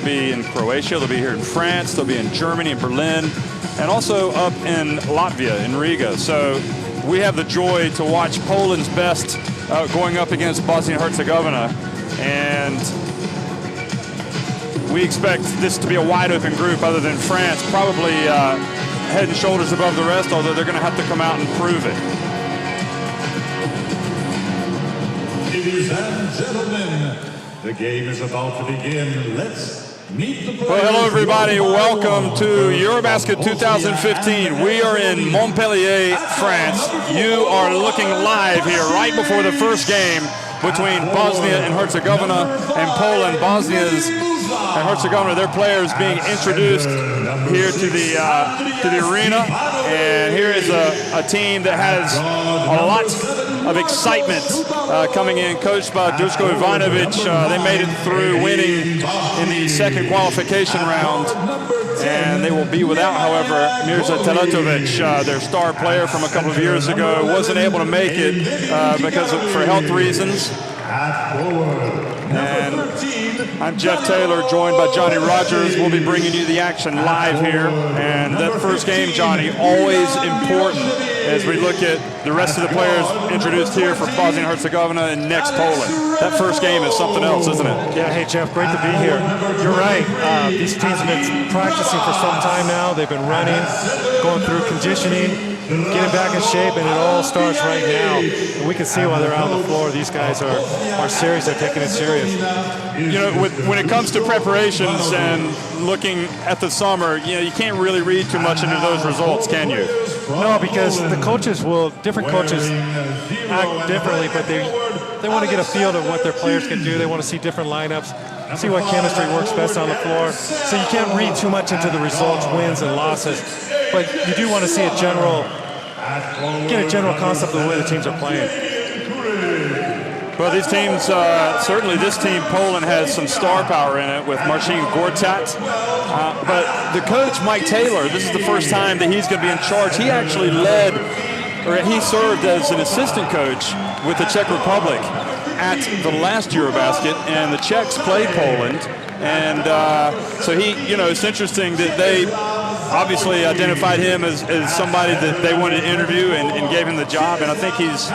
be in Croatia, they'll be here in France, they'll be in Germany, in Berlin, and also up in Latvia, in Riga. So we have the joy to watch Poland's best going up against Bosnia Herzegovina. And we expect this to be a wide open group other than France, probably head and shoulders above the rest, although they're going to have to come out and prove it. Ladies and gentlemen, the game is about to begin. Let's meet the players. Well, hello everybody. Welcome to Eurobasket 2015. We are in Montpellier, France. You are looking live here right before the first game between Bosnia and Herzegovina and Poland. Bosnia's and Herzegovina, their players being introduced here to the arena. And here is a team that has a lot of excitement coming in, coached by Duško Ivanović. They made it through winning in the second qualification round. And they will be without, however, Mirza Teletović, their star player from a couple of years ago. Wasn't able to make it for health reasons. And I'm Jeff Taylor, joined by Johnny Rogers. We'll be bringing you the action live here. And that first game, Johnny, always important as we look at the rest of the players introduced here for Bosnia Herzegovina and next Poland. That first game is something else, isn't it? Yeah, hey Jeff, great to be here. You're right. These teams have been practicing for some time now. They've been running, going through conditioning, getting back in shape, and it all starts right now. And we can see while they're out on the floor, these guys are serious. They're taking it serious. You know, when it comes to preparations and looking at the summer, you can't really read too much into those results, can you? No, because the different coaches act differently, but they want to get a feel of what their players can do. They want to see different lineups, see what chemistry works best on the floor. So you can't read too much into the results, wins and losses, but you do want to see get a general concept of the way the teams are playing. Well, these teams, certainly this team, Poland, has some star power in it with Marcin Gortat. But the coach, Mike Taylor, this is the first time that he's going to be in charge. He actually he served as an assistant coach with the Czech Republic at the last Eurobasket, and the Czechs played Poland. And so it's interesting that they obviously identified him as somebody that they wanted to interview and gave him the job. And I think he's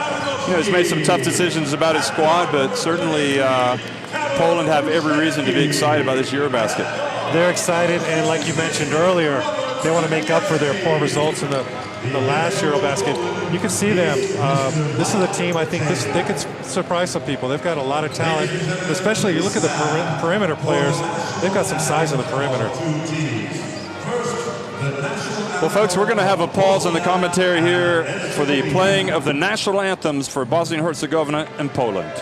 made some tough decisions about his squad, but certainly Poland have every reason to be excited about this Eurobasket. They're excited, and like you mentioned earlier, they want to make up for their poor results in the last Eurobasket. You can see them. This is a team, I think they could surprise some people. They've got a lot of talent, especially you look at the perimeter players. They've got some size on the perimeter. Well, folks, we're going to have a pause on the commentary here for the playing of the national anthems for Bosnia and Herzegovina and Poland.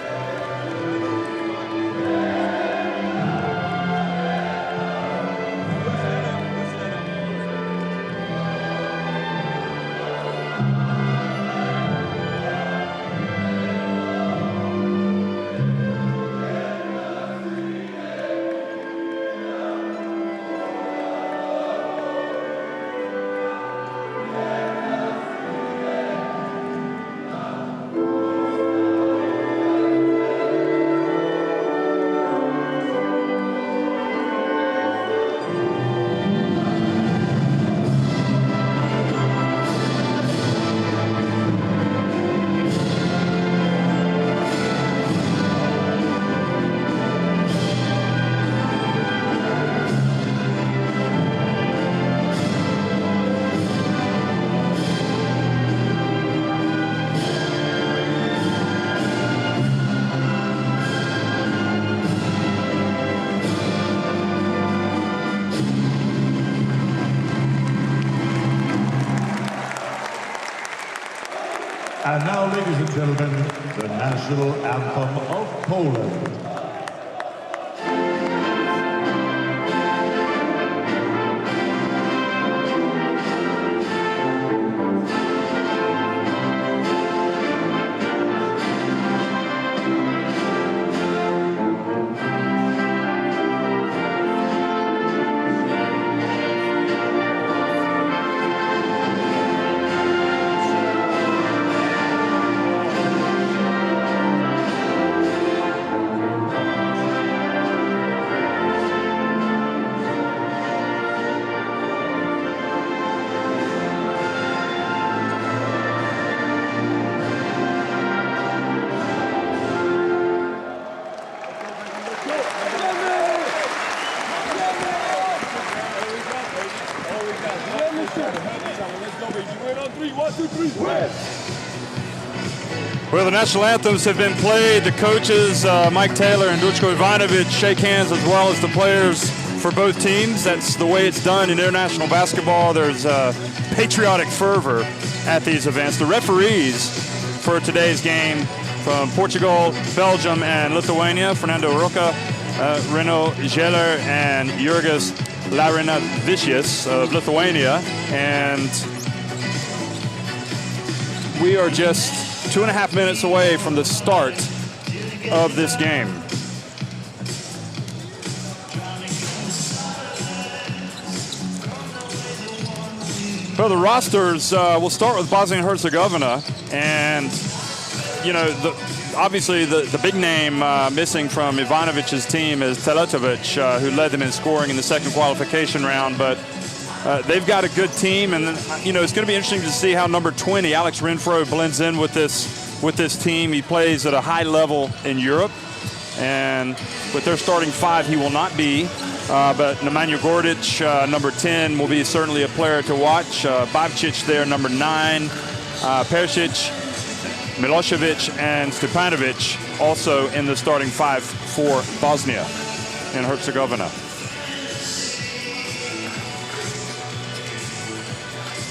And now, ladies and gentlemen, the national anthem of Poland. Well, the national anthems have been played. The coaches, Mike Taylor and Duško Ivanović, shake hands, as well as the players for both teams. That's the way it's done in international basketball. There's patriotic fervor at these events. The referees for today's game from Portugal, Belgium, and Lithuania, Fernando Roca, Reno Zeller, and Jurgis Larinavicius of Lithuania. And we are just 2.5 minutes away from the start of this game. Well, the rosters, we'll start with Bosnia Herzegovina, and you know, obviously the big name missing from Ivanovic's team is Teletovic, who led them in scoring in the second qualification round, but they've got a good team, and you know, it's going to be interesting to see how number 20, Alex Renfro, blends in with this team. He plays at a high level in Europe, and with their starting five, he will not be. But Nemanja Gordic, number 10, will be certainly a player to watch. Bavčić there, number 9. Peršić, Milošević, and Stepanovic also in the starting five for Bosnia and Herzegovina.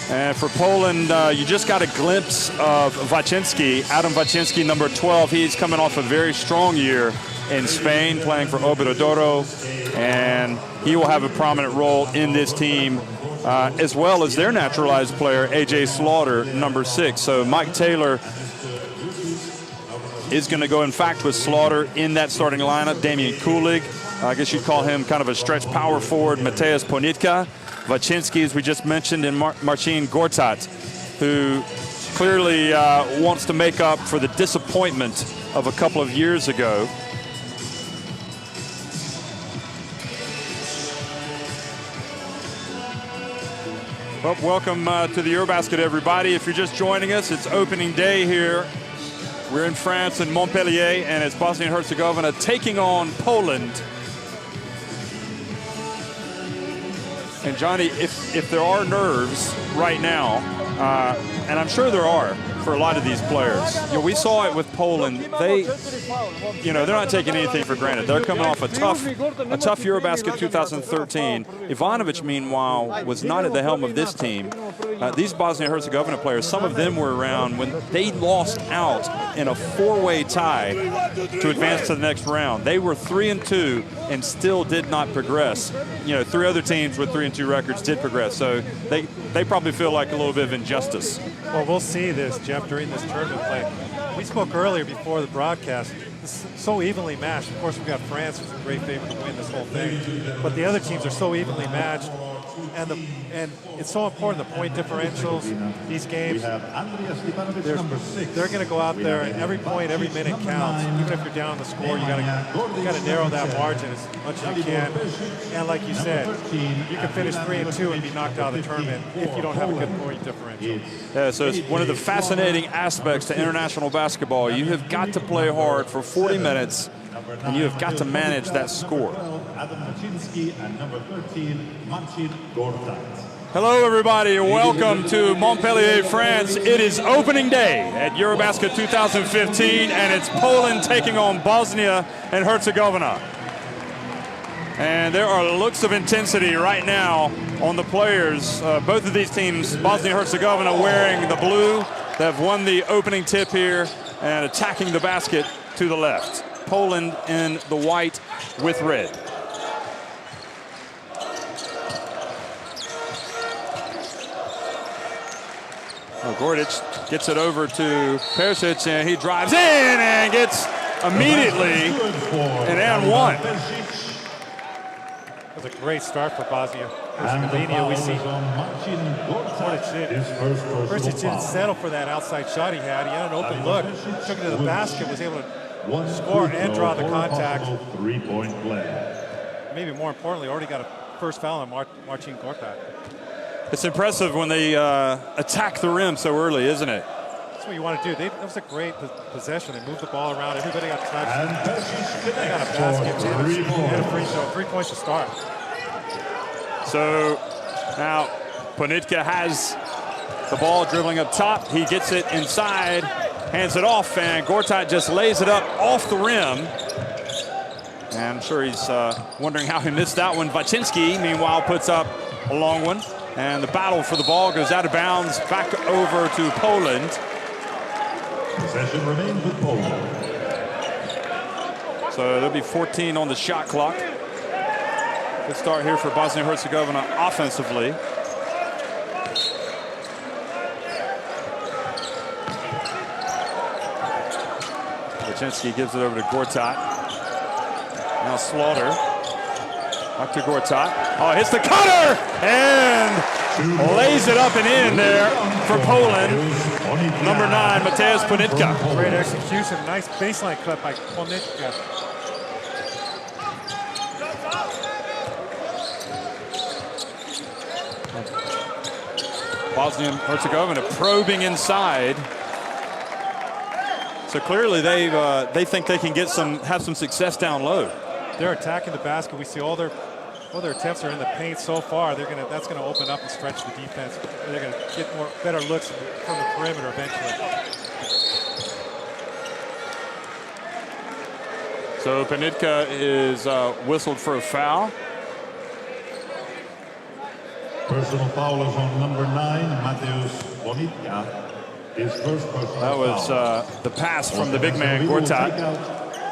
And for Poland, you just got a glimpse of Wacinski, Adam Wacinski, number 12. He's coming off a very strong year in Spain, playing for Obradoiro, and he will have a prominent role in this team, as well as their naturalized player, AJ Slaughter, number 6. So Mike Taylor is going to go, in fact, with Slaughter in that starting lineup. Damian Kulig, I guess you'd call him kind of a stretch power forward. Mateusz Ponitka, Wacinski, as we just mentioned, and Marcin Gortat, who clearly wants to make up for the disappointment of a couple of years ago. Well, welcome to the Eurobasket, everybody. If you're just joining us, it's opening day here. We're in France, in Montpellier, and it's Bosnia and Herzegovina taking on Poland. And Johnny, if there are nerves right now, and I'm sure there are for a lot of these players, you know, we saw it with Poland. They, you know, they're not taking anything for granted. They're coming off a tough Eurobasket 2013. Ivanović, meanwhile, was not at the helm of this team. These Bosnia-Herzegovina players, some of them were around when they lost out in a 4-way tie to advance to the next round. They were 3-2 and still did not progress. You know, 3 other teams with 3-2 records did progress. So they probably feel like a little bit of injustice. Well, we'll see this, Jeff, during this tournament play. We spoke earlier before the broadcast. It's so evenly matched. Of course, we've got France, who's a great favorite to win this whole thing. But the other teams are so evenly matched. And it's so important, the point differentials, these games, they're going to go out there, and every point, every minute counts. Even if you're down on the score, you got to narrow that margin as much as you can. And like you said, you can finish 3-2 and be knocked out of the tournament if you don't have a good point differential. Yeah, so it's one of the fascinating aspects to international basketball. You have got to play hard for 40 minutes, and you have got to manage that score. Hello, everybody, and welcome to Montpellier, France. It is opening day at Eurobasket 2015, and it's Poland taking on Bosnia and Herzegovina. And there are looks of intensity right now on the players. Both of these teams, Bosnia and Herzegovina, wearing the blue. They have won the opening tip here and attacking the basket to the left. Poland in the white with red. Well, Gordic gets it over to Peršić, and he drives in and gets immediately an and one. That was a great start for Bosnia Herzegovina. We see Peršić didn't settle for that outside shot he had. He had an open look, took it to the basket, was able to score and draw the contact. Three-point play. Maybe more importantly, already got a first foul on Marcin Gortat. It's impressive when they attack the rim so early, isn't it? That's what you want to do. That was a great possession. They moved the ball around. Everybody got touched. They got a basket. And a free throw. 3 points to start. So now Ponitka has the ball, dribbling up top. He gets it inside, hands it off, and Gortat just lays it up off the rim. And I'm sure he's wondering how he missed that one. Wacinski, meanwhile, puts up a long one. And the battle for the ball goes out of bounds, back over to Poland. Possession remains with Poland. So there'll be 14 on the shot clock. Good start here for Bosnia Herzegovina offensively. Wacinski gives it over to Gortat. Now Slaughter. Back to Gortat. Oh, hits the cutter! And lays it up and in there for Poland. Number 9, Mateusz Ponitka. Great execution. Nice baseline cut by Ponitka. Bosnia Herzegovina probing inside. So clearly they think they can have some success down low. They're attacking the basket. We see all their attempts are in the paint so far. That's gonna open up and stretch the defense. They're gonna get better looks from the perimeter eventually. So Ponitka is whistled for a foul. Personal foul is on number 9, Mateusz Ponitka. His first personal foul. That was the pass from the big man, Gortat.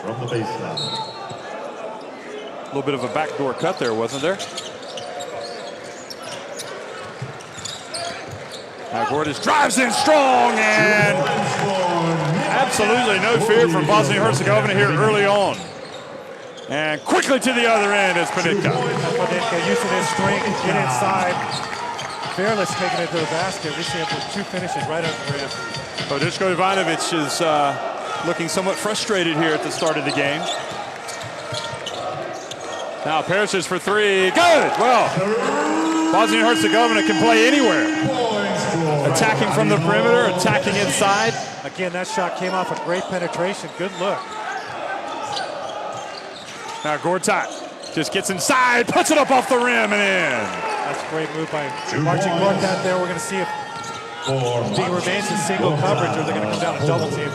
From the baseline. A little bit of a backdoor cut there, wasn't there? Now Gortat drives in strong, and absolutely no fear from Bosnia-Herzegovina here early on. And quickly to the other end is Ponitka. Ponitka using his strength, get inside. Fearless taking it to the basket. We see him with 2 finishes right under the rim. Duško Ivanović is looking somewhat frustrated here at the start of the game. Now Perisic for 3. Good. Well, Bosnia-Herzegovina can play anywhere. Attacking from the perimeter, attacking inside. Again, that shot came off a great penetration. Good look. Now Gortat just gets inside, puts it up off the rim and in. That's a great move by Marcin Gortat there. We're going to see if he remains in single coverage or they're going to come down and double team.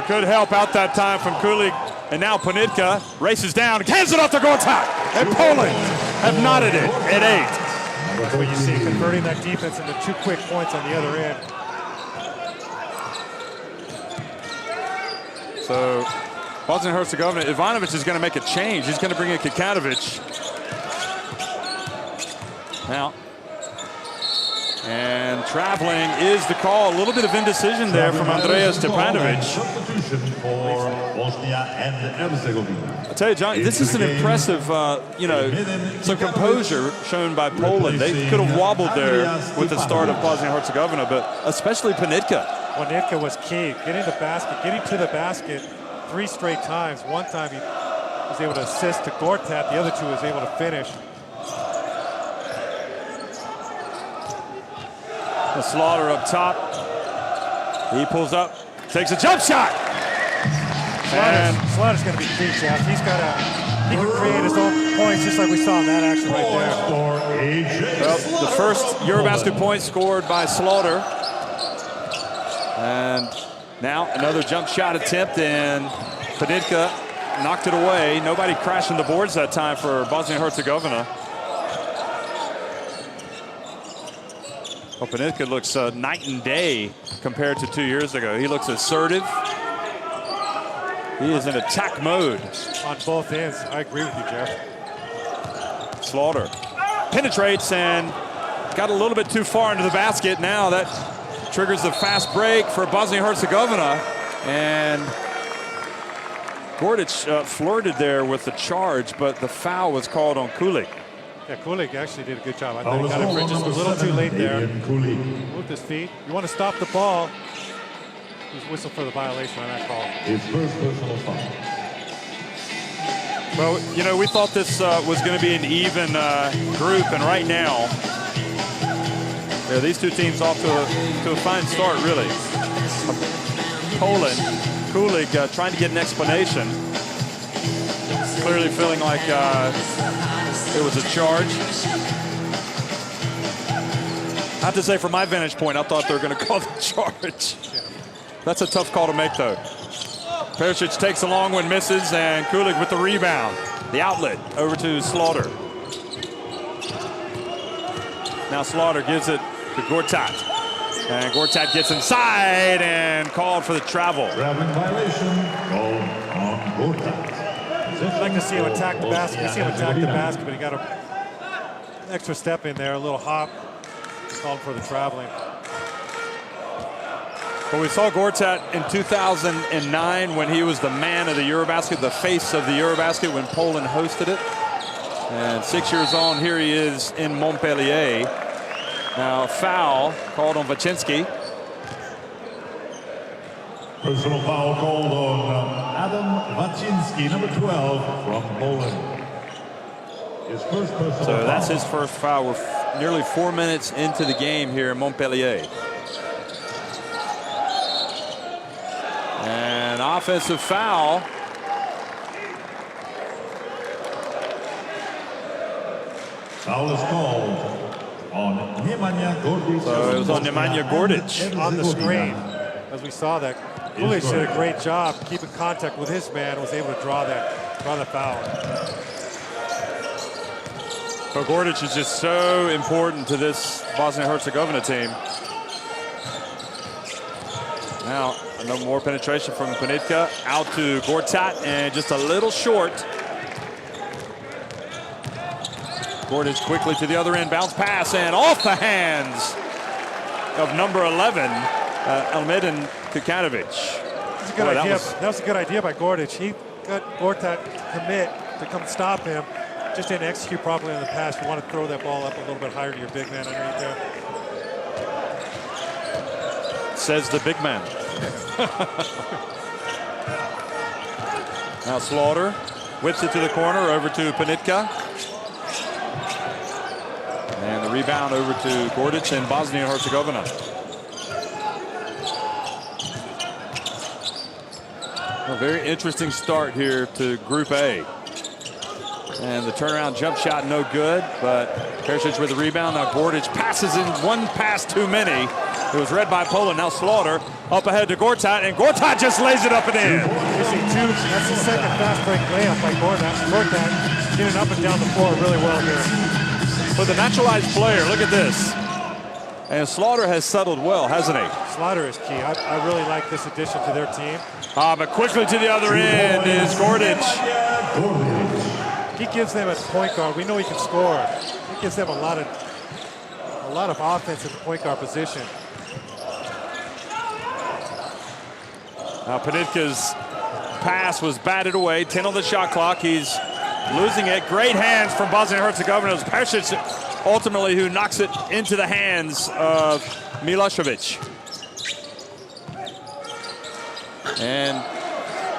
Good help out that time from Kulik. And now Ponitka races down, hands it off to Gortat. And Poland have knotted it at 8. That's what you see, converting that defense into 2 quick points on the other end. So Bosnia-Herzegovina, Ivanović is going to make a change. He's going to bring in Kikanović. Now, and traveling is the call. A little bit of indecision there from Andrea Stepanović. Substitution for Bosnia and Herzegovina. I tell you, John, this is an impressive, some composure shown by Poland. They could have wobbled there with the start of Bosnia-Herzegovina, but especially Ponitka. Ponitka was key, getting to the basket 3 straight times. One time he was able to assist to Gortat, the other 2 was able to finish. The Slaughter up top. He pulls up, takes a jump shot. Slaughter's going to be key, Jeff. He can create his own points just like we saw in that action right there. Well, the first Eurobasket point scored by Slaughter. And now another jump shot attempt, and Ponitka knocked it away. Nobody crashing the boards that time for Bosnia-Herzegovina. Well, Ponitka looks night and day compared to 2 years ago. He looks assertive. He is in attack mode. On both ends, I agree with you, Jeff. Slaughter penetrates and got a little bit too far into the basket. Now that triggers the fast break for Bosnia-Herzegovina. And Gortat flirted there with the charge, but the foul was called on Kulik. Yeah, Kulik actually did a good job. I thought he got it just a little too late there. Moved his feet. You want to stop the ball. He's whistled for the violation on that call. His first personal foul. Well, we thought this was going to be an even group, and right now, these 2 teams off to a fine start, really. Poland, Kulik trying to get an explanation. Clearly feeling like it was a charge. have to say, from my vantage point, I thought they were going to call the charge. That's a tough call to make, though. Perisic takes a long one, misses, and Kulik with the rebound. The outlet over to Slaughter. Now Slaughter gives it to Gortat. And Gortat gets inside and called for the travel. Traveling violation called on Gortat. I'd like to see him attack the basket. You see him attack the basket, but he got an extra step in there, a little hop. Called for the traveling. Well, we saw Gortat in 2009 when he was the man of the Eurobasket, the face of the Eurobasket when Poland hosted it. And 6 years on, here he is in Montpellier. Now, foul called on Waczynski. Personal foul called on Adam Waczynski, number 12 from Poland. His first personal foul. So that's his first foul. We're nearly 4 minutes into the game here in Montpellier. And offensive foul. Foul is called on Nemanja Gordic. So it was on Nemanja Gordic. On the screen, as we saw that. Kulic did a great job keeping contact with his man, was able to draw the foul. But Gordic is just so important to this Bosnia Herzegovina team. Now, no more penetration from Panitka. Out to Gortat, and just a little short. Gordic quickly to the other end, bounce pass, and off the hands of number 11, Almedin Kukanovic. That's a good idea. That was a good idea by Gordic. He got Gortat to commit to come stop him. Just didn't execute properly on the pass. You want to throw that ball up a little bit higher to your big man underneath there. Says the big man. Now Slaughter whips it to the corner, over to Panitka. And the rebound over to Gordic in Bosnia Herzegovina. A very interesting start here to Group A. And the turnaround jump shot no good, but Perisic with the rebound. Now Gordic passes in one pass too many. It was read by Poland. Now Slaughter up ahead to Gortat, and Gortat just lays it up and in. You see that's the second fast break layup by Gortat. Getting up and down the floor really well here. For the naturalized player, look at this. And Slaughter has settled well, hasn't he? Slaughter is key. I really like this addition to their team. But quickly to the other end is Gordic. He gives them a point guard. We know he can score. He gives them a lot of offense at the point guard position. Now Panitka's pass was batted away. 10 on the shot clock. He's losing it. Great hands from Bosnia Herzegovina. It was Perisic ultimately who knocks it into the hands of Milosevic. And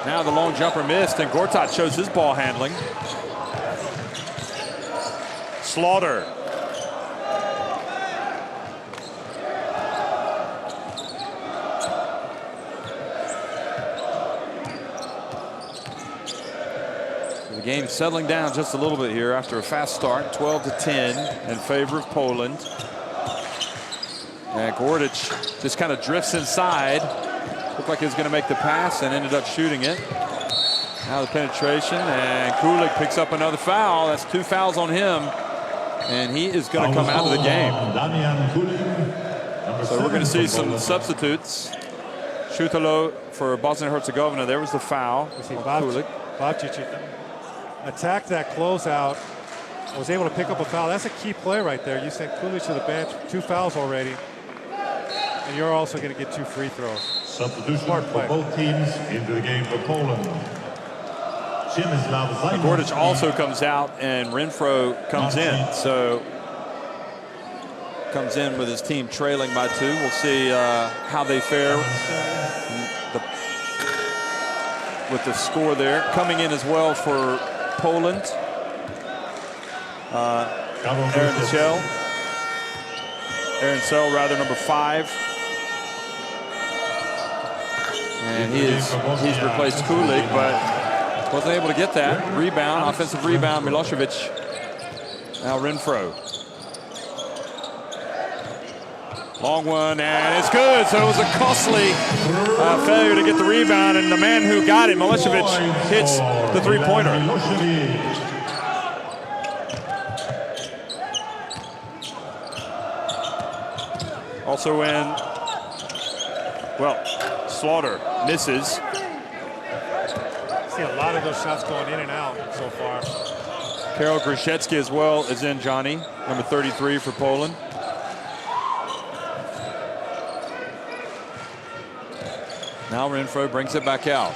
now the long jumper missed, and Gortat shows his ball handling. Slaughter. The game settling down just a little bit here after a fast start, 12-10 in favor of Poland. And Gordic just kind of drifts inside. Looked like he was going to make the pass and ended up shooting it. Now the penetration, and Kulik picks up another foul. That's 2 fouls on him, and he is going to come out of the game. So we're going to see some substitutes. Šutalo for Bosnia-Herzegovina. There was the foul. We see Bavčić attacked that closeout. Was able to pick up a foul. That's a key play right there. You sent Kulik to the bench. 2 fouls already. And you're also going to get 2 free throws. Substitution for both teams into the game for Poland. Gordic also comes out, and Renfro comes in. So comes in with his team trailing by 2. We'll see how they fare with the score there. Coming in as well for Poland, Aaron Sell, number 5. And he's replaced Kulik, but wasn't able to get that. Rebound, offensive rebound, Milosevic. Now Renfro. Long one, and it's good. So it was a costly failure to get the rebound, and the man who got it, Milicevic, hits the three-pointer. Also in, well, Slaughter misses. See a lot of those shots going in and out so far. Karol Grzycki as well is in, Johnny, number 33 for Poland. Now Renfro brings it back out.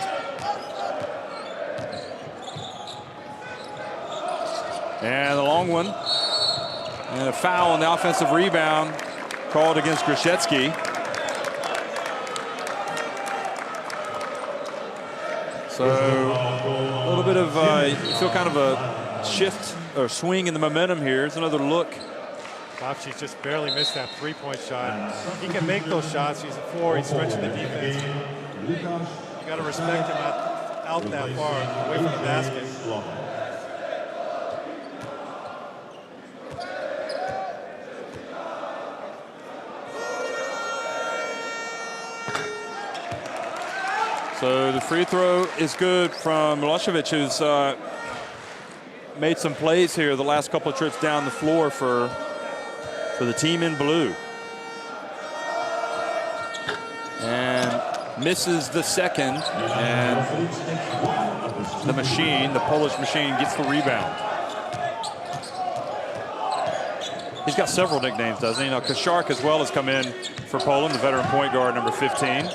And the long one. And a foul on the offensive rebound called against Grzycki. So a little bit of, you feel kind of a shift or swing in the momentum here. It's another look. Bobshi's just barely missed that three-point shot. He can make those shots. He's a four. He's stretching the defense. You got to respect him out that far, away from the basket. So the free throw is good from Milicevic, who's made some plays here the last couple of trips down the floor for the team in blue. And misses the second, and the machine, the Polish machine, gets the rebound. He's got several nicknames, doesn't he? Now, Kaszark as well has come in for Poland, the veteran point guard, number 15.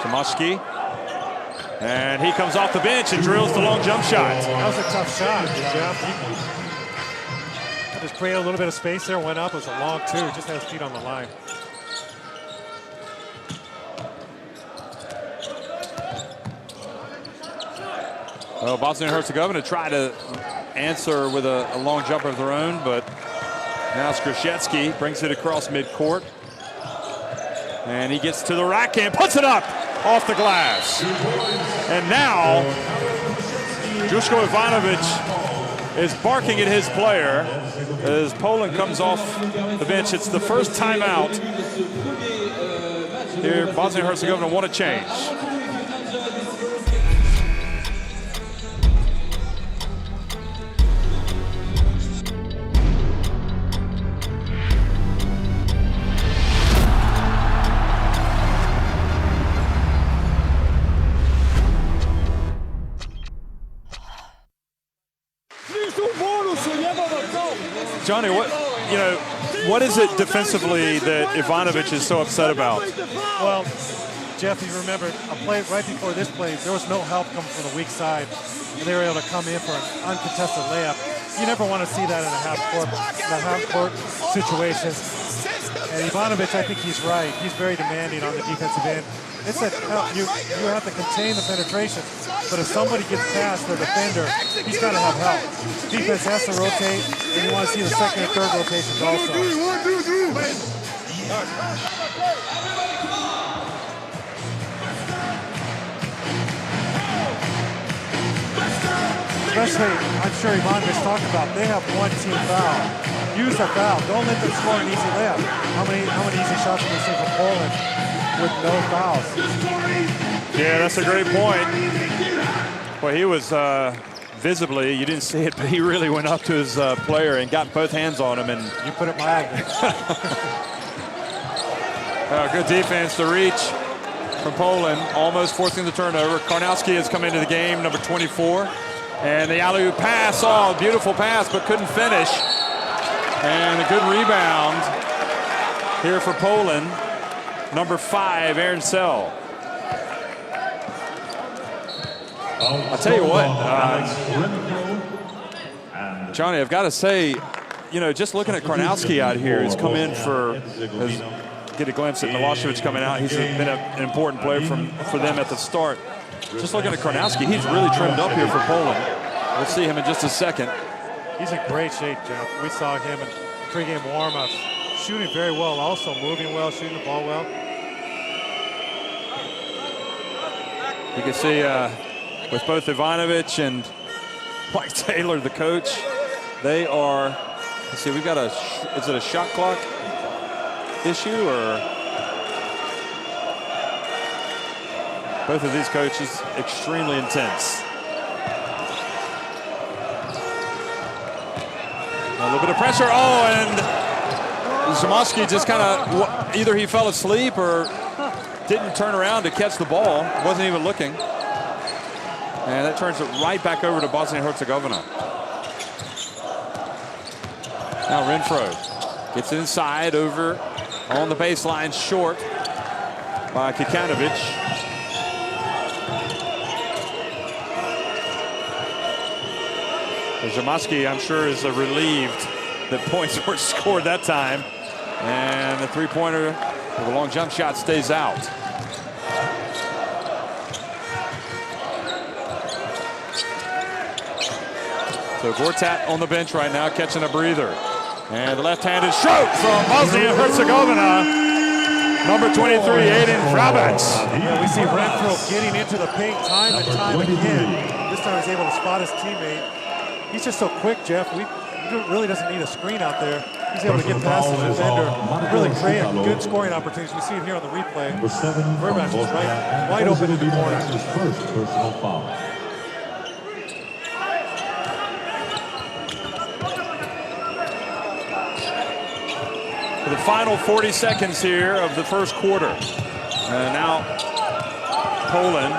Tomaski, and he comes off the bench and drills the long jump shot. That was a tough shot, Jeff. Just created a little bit of space there, went up. It was a long two, just had his feet on the line. Well, Bosnia and Herzegovina tried to answer with a long jumper of their own, but now Grzycki brings it across midcourt. And he gets to the rack and puts it up off the glass. And now, Duško Ivanović is barking at his player as Poland comes off the bench. It's the first timeout here. Bosnia and Herzegovina want to change. Johnny, what is it defensively that Ivanović is so upset about? Well, Jeff, you remember a play right before this play, there was no help coming from the weak side, and they were able to come in for an uncontested layup. You never want to see that in a half-court situation. And Ivanović, I think he's right. He's very demanding on the defensive end. It's that you have to contain the penetration, but if somebody gets past the defender, he's got to have help. Defense has to rotate, and you want to see the second and third rotations also. Especially, I'm sure Ivanović talked about, they have one team foul. Use the foul. Don't let them score an easy layup. How many easy shots have we seen from Poland with no fouls? Yeah, that's a great point. Well, he was visibly, you didn't see it, but he really went up to his player and got both hands on him. And you put it mildly. Good defense to reach from Poland, almost forcing the turnover. Karnowski has come into the game, number 24. And the alley-oop pass, beautiful pass, but couldn't finish. And a good rebound here for Poland. Number 5, Aaron Sell. I'll tell you what, Johnny, I've got to say, just looking at Karnowski out here, who's come in get a glimpse at Milicevic coming out. He's been an important player for them at the start. Just looking at Karnowski, he's really trimmed up here for Poland. We'll see him in just a second. He's in great shape, Jeff. We saw him in pregame warm-ups, shooting very well, also moving well, shooting the ball well. You can see with both Ivanović and Mike Taylor, the coach, they are Let's see, we've got is it a shot clock issue or? Both of these coaches extremely intense. A little bit of pressure. Oh, and Zamoski just kind of, either he fell asleep or didn't turn around to catch the ball. Wasn't even looking. And that turns it right back over to Bosnia Herzegovina. Now Renfro gets inside over on the baseline, short by Kikanovic. Zamoski, I'm sure, is relieved that points were scored that time. And the three-pointer with a long jump shot stays out. So Gortat on the bench right now, catching a breather. And the left-handed stroke from Bosnia Herzegovina. Number 23, Aiden Frabac. Yeah, we see Renfro getting into the paint time and time again. This time he's able to spot his teammate. He's just so quick, Jeff. He really doesn't need a screen out there. He's able to get past the defender, really create good scoring opportunities. We see it here on the replay. Frabac is right wide open in the corner. His first personal foul. For the final 40 seconds here of the first quarter. And now Poland.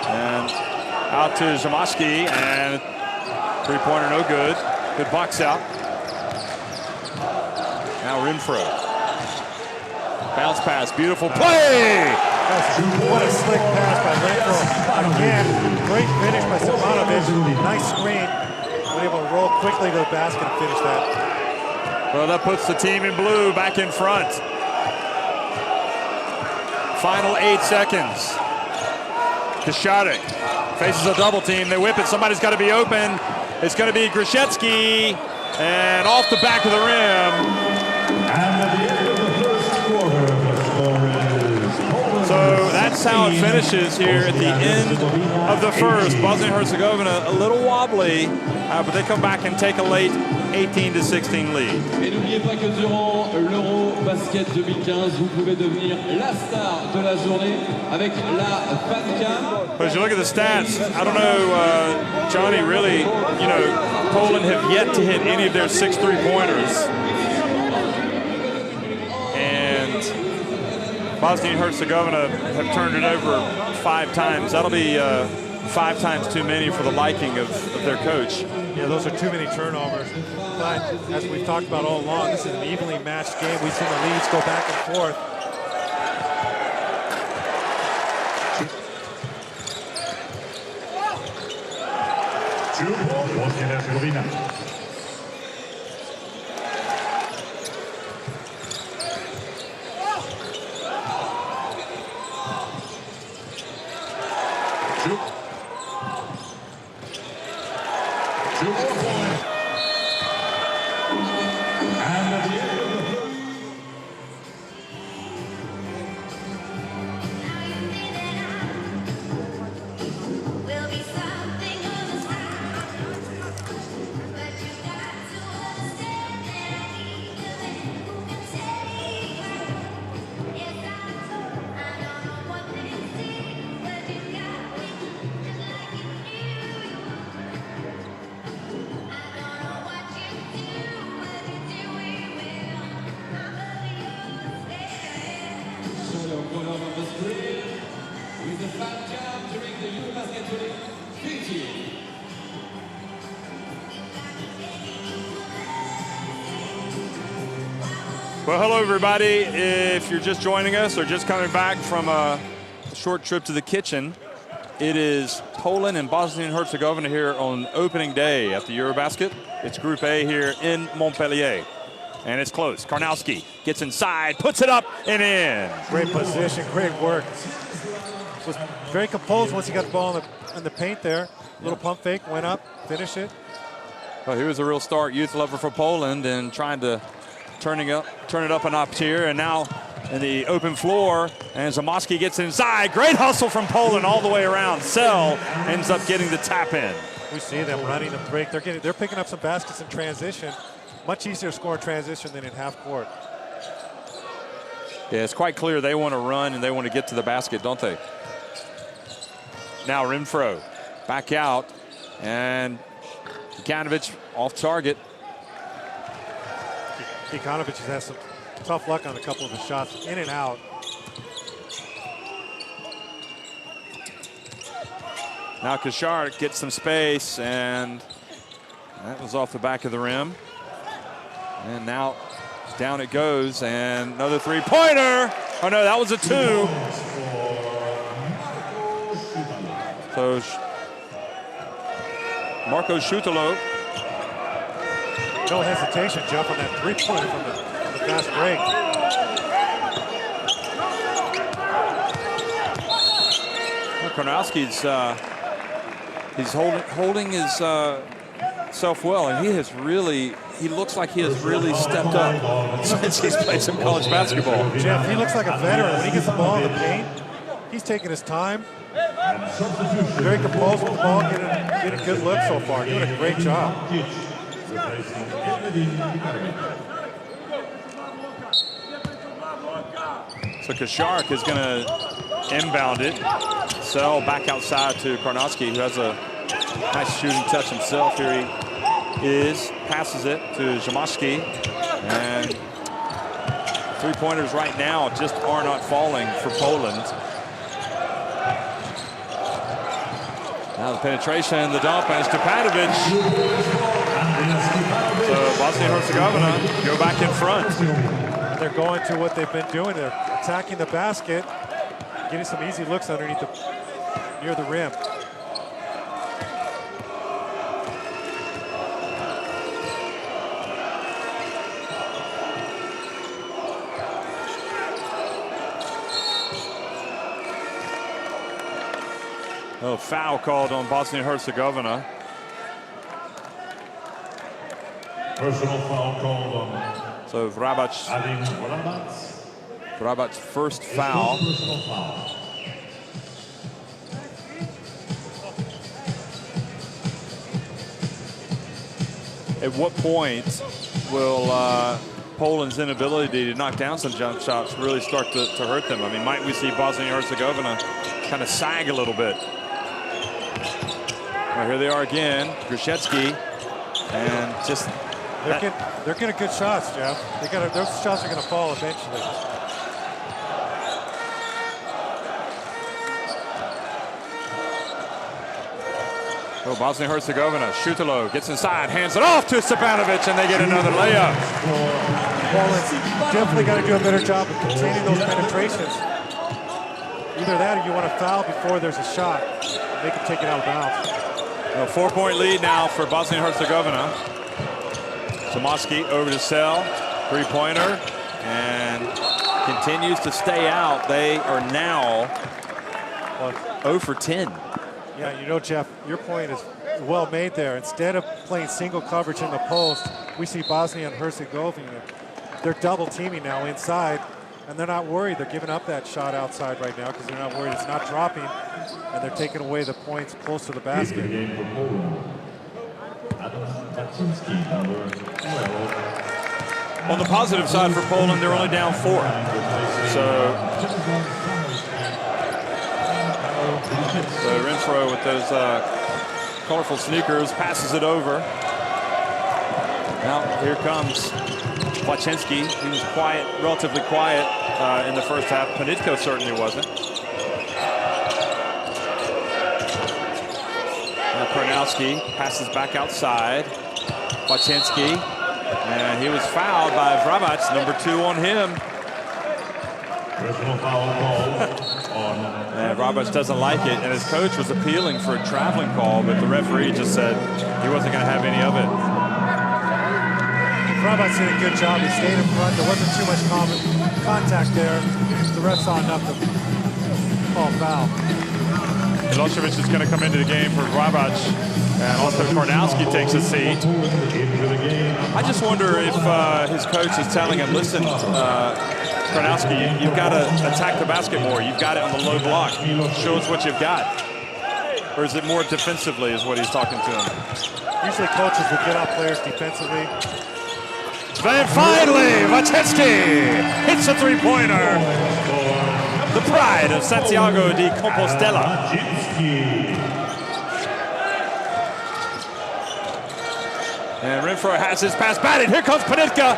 And out to Zamoski. And three-pointer no good. Good box out. Now Renfro. Bounce pass. Beautiful play. What a slick pass by Renfro. Again, great finish by Stefanovic. Nice screen. Been able to roll quickly to the basket and finish that. Well, that puts the team in blue back in front. Final 8 seconds. Kashadek faces a double team. They whip it. Somebody's got to be open. It's going to be Grishetsky. And off the back of the rim. And at the end of the first quarter, the score is Poland. So that's how it finishes here at the end of the first. Bosnia Herzegovina a little wobbly, but they come back and take a late 18-16 lead. Et n'oubliez pas que durant l'Eurobasket 2015, vous pouvez devenir la star de la journée avec la fan cam. But as you look at the stats, I don't know, Johnny, really, Poland have yet to hit any of their 6 3-pointers. And Bosnia and Herzegovina have turned it over 5 times. That'll be 5 times too many for the liking of their coach. Yeah, those are too many turnovers. But as we've talked about all along, this is an evenly matched game. We've seen the leads go back and forth. Bosnia Herzegovina. With the fan cam during the Eurobasket 2015. Well, hello, everybody. If you're just joining us or just coming back from a short trip to the kitchen, it is Poland and Bosnia and Herzegovina here on opening day at the Eurobasket. It's Group A here in Montpellier. And it's close. Karnowski gets inside, puts it up and in. Great position, great work. Was very composed once he got the ball in the paint there. Little pump fake, went up, finished it. Well, he was a real start youth level for Poland and trying to turn it up a notch here. And now in the open floor, and Zamoski gets inside. Great hustle from Poland all the way around. Sell ends up getting the tap in. We see them running the break. They're picking up some baskets in transition. much easier to score in transition than in half court. Yeah, it's quite clear they want to run and they want to get to the basket, don't they? Now Renfro back out, and Ivanovic off target. Ivanovic has had some tough luck on a couple of his shots, in and out. Now Kashar gets some space, and that was off the back of the rim. And now down it goes, and another three-pointer. Oh no, that was a two. So Marco Schutalo. No hesitation, Jeff, on that three-pointer from the fast break. Karnowski's he's holding his self well, and he looks like he has really stepped up since he's played some college basketball. Jeff, he looks like a veteran. When he gets the ball in the paint, he's taking his time. Very composed with the ball, getting a good look so far. Doing a great job. So Kashark is going to inbound it. Sell back outside to Karnowski, who has a nice shooting touch himself. Here he is. Passes it to Jamashki. And three-pointers right now just are not falling for Poland. Now the penetration, the dump, and Stepanovic. So Bosnia Herzegovina go back in front. They're going to what they've been doing. They're attacking the basket, getting some easy looks underneath near the rim. Oh, foul called on Bosnia Herzegovina. Personal foul called on So Vrabac's first foul. personal foul. At what point will Poland's inability to knock down some jump shots really start to hurt them? I mean, might we see Bosnia Herzegovina kind of sag a little bit? Well, here they are again, Grishetsky, and just they're getting good shots, Jeff. Those shots are going to fall eventually. Oh, Bosnia Herzegovina, Schutalo gets inside, hands it off to Stepanovic, and they get another layup. Poland's definitely got to do a better job of containing those penetrations. Either that or you want to foul before there's a shot. They can take it out of bounds. A 4-point lead now for Bosnia Herzegovina. Tomaski over to Sell, three-pointer, and continues to stay out. They are now 0 for 10. Yeah, you know, Jeff, your point is well made there. Instead of playing single coverage in the post, we see Bosnia and Herzegovina. They're double teaming now inside, and they're not worried. They're giving up that shot outside right now because they're not worried it's not dropping, and they're taking away the points close to the basket. On the positive side for Poland, they're only down 4. So Renfro with those colorful sneakers passes it over. Now here comes Wachinski. He was quiet, relatively quiet in the first half. Panitko certainly wasn't. Now Karnowski passes back outside. Wachinski, and he was fouled by Vrabac, number 2 on him. Personal foul called on. And Vrabac doesn't like it, and his coach was appealing for a traveling call, but the referee just said he wasn't going to have any of it. Vrabac did a good job. He stayed in front. There wasn't too much contact there. The ref saw enough to call foul. Milosevic is going to come into the game for Vrabac, and also Karnowski takes a seat. I just wonder if his coach is telling him, listen, Karnowski, you've got to attack the basket more. You've got it on the low block. Show us what you've got. Or is it more defensively is what he's talking to him? Usually coaches would get out players defensively. Then finally, Vacenski hits a three-pointer. The pride of Santiago de Compostela. And Renfro has his pass batted. Here comes Panitka.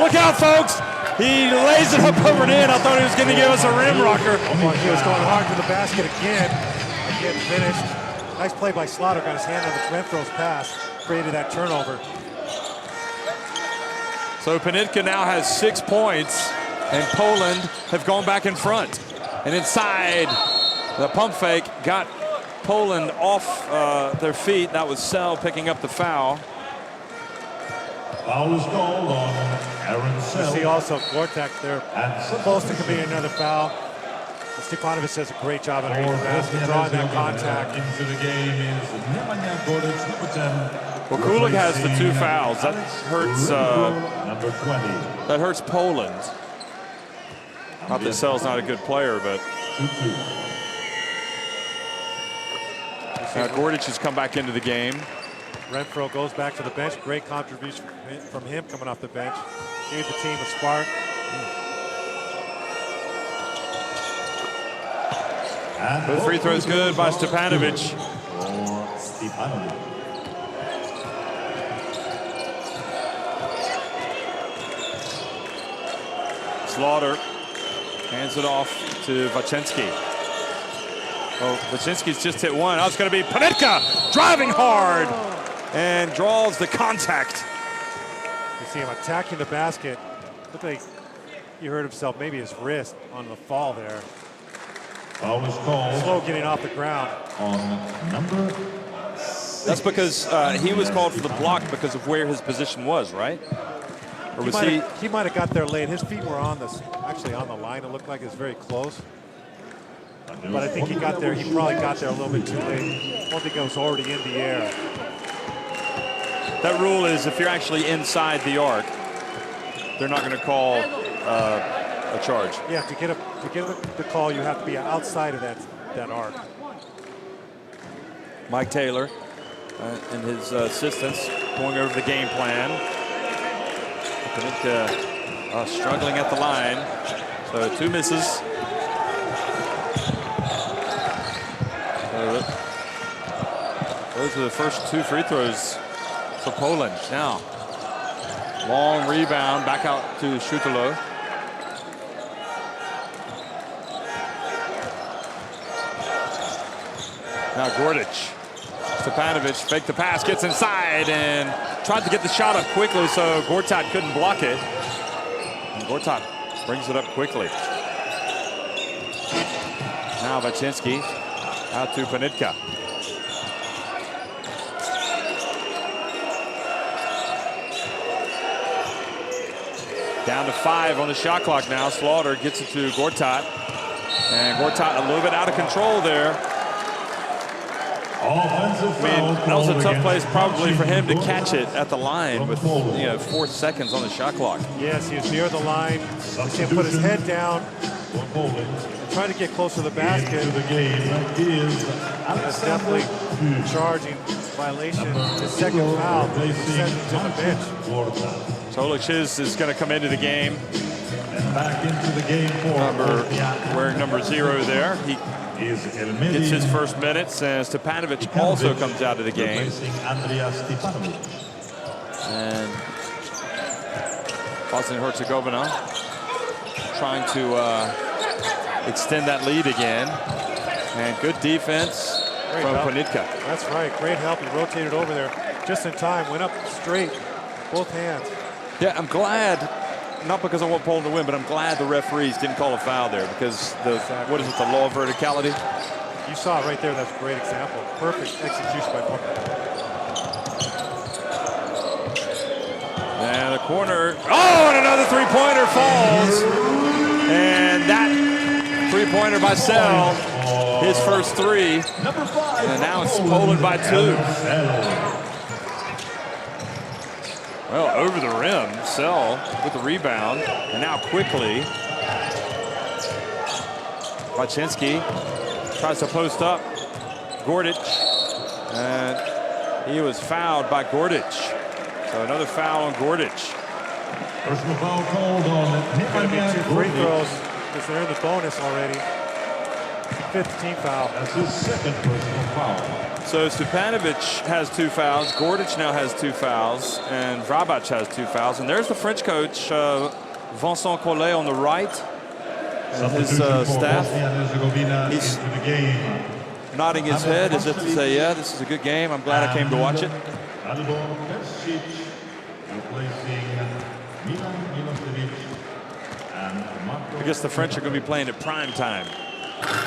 Look out, folks. He lays it up over the end. I thought he was going to give us a rim rocker. He was going hard to the basket again. Again finished. Nice play by Slaughter. Got his hand on the Renfro's pass. Created that turnover. So Panitka now has 6 points, and Poland have gone back in front. And inside, the pump fake got Poland off their feet. That was Sell picking up the foul. Foul is called on Aaron Sell. You see also Gortat there, close to committing another foul. Stepanovic does a great job at the basket, drawing that contact. Into the game is Nemanja Gordic, number 10. Well, Kulik has the 2 fouls. That hurts. Number 20. That hurts Poland. Not that Sell's not a good player, but Gordic has come back into the game. Renfro goes back to the bench. Great contribution from him coming off the bench. Gave the team a spark. The free throw is good by Stepanovic. Slaughter hands it off to Vacenski. Oh, Vacenski's just hit one. Oh, it's going to be Panitka driving hard and draws the contact. You see him attacking the basket. Looked like he hurt himself, maybe his wrist on the fall there. Foul is called. Slow getting off the ground. On number. That's because he was called for the block because of where his position was, right? Or was He might have got there late. His feet were on actually on the line. It looked like it was very close. But I think he probably got there a little bit too late. I don't think it was already in the air. That rule is if you're actually inside the arc, they're not going to call a charge. Yeah, to get the call, you have to be outside of that arc. Mike Taylor and his assistants going over the game plan. Panitka struggling at the line. So 2 misses. Those are the first 2 free throws for Poland. Now, long rebound back out to Schutelo. Now Gordic. Stepanovic faked the pass, gets inside, and tried to get the shot up quickly, so Gortat couldn't block it. And Gortat brings it up quickly. Now Vacenski out to Panitka. Down to 5 on the shot clock now. Slaughter gets it to Gortat. And Gortat a little bit out of control there. That was a tough place probably for him to catch it at the line with 4 seconds on the shot clock. Yes, he was near the line. You see him put his head down, trying to get close to the basket. That's definitely charging violation. His second foul sent him to the bench. Tolic is going to come into the game. And back into the game wearing number 0 there. He gets his first minutes, and Stepanovic also comes out of the game. And Bosnia Herzegovina trying to extend that lead again. And good defense from Panitka. That's right, great help. He rotated over there just in time, went up straight, both hands. Yeah, I'm glad, not because I want Poland to win, but I'm glad the referees didn't call a foul there because what is it, the law of verticality? You saw it right there. That's a great example. Perfect execution by Poland. And the corner. Oh, and another 3-pointer falls. And that 3-pointer by Sell, his first 3. And now it's Poland by 2. Well, over the rim, Sell with the rebound, and now quickly, Vacenski tries to post up Gordic, and he was fouled by Gordic. So another foul on Gordic. Personal foul called on Going to be 2 free throws because they're in the bonus already. 5th team foul. That's his second personal foul. So Stepanovic has 2 fouls. Gordic now has 2 fouls. And Vrabac has 2 fouls. And there's the French coach, Vincent Collet, on the right. His staff. He's nodding his head as if to say, yeah, this is a good game. I'm glad I came to watch it. I guess the French are going to be playing at prime time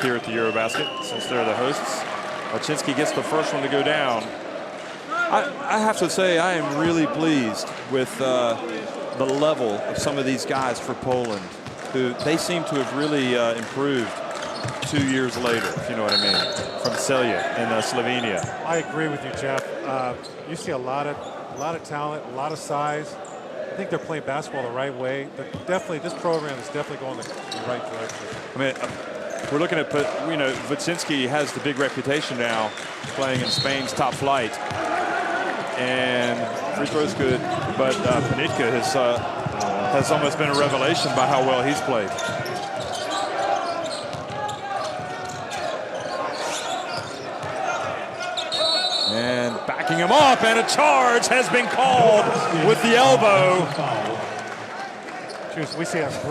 here at the Eurobasket since they're the hosts. Waczynski gets the first one to go down. I have to say I am really pleased with the level of some of these guys for Poland, who they seem to have really improved 2 years later, if you know what I mean, from Celje in Slovenia. I agree with you, Jeff. You see a lot of talent, a lot of size. I think they're playing basketball the right way. This program is definitely going the right direction. I mean, we're looking at, Waczynski has the big reputation now playing in Spain's top flight. And free throw's good, but Panitka has almost been a revelation by how well he's played. And backing him up, and a charge has been called with the elbow. Juice, we see that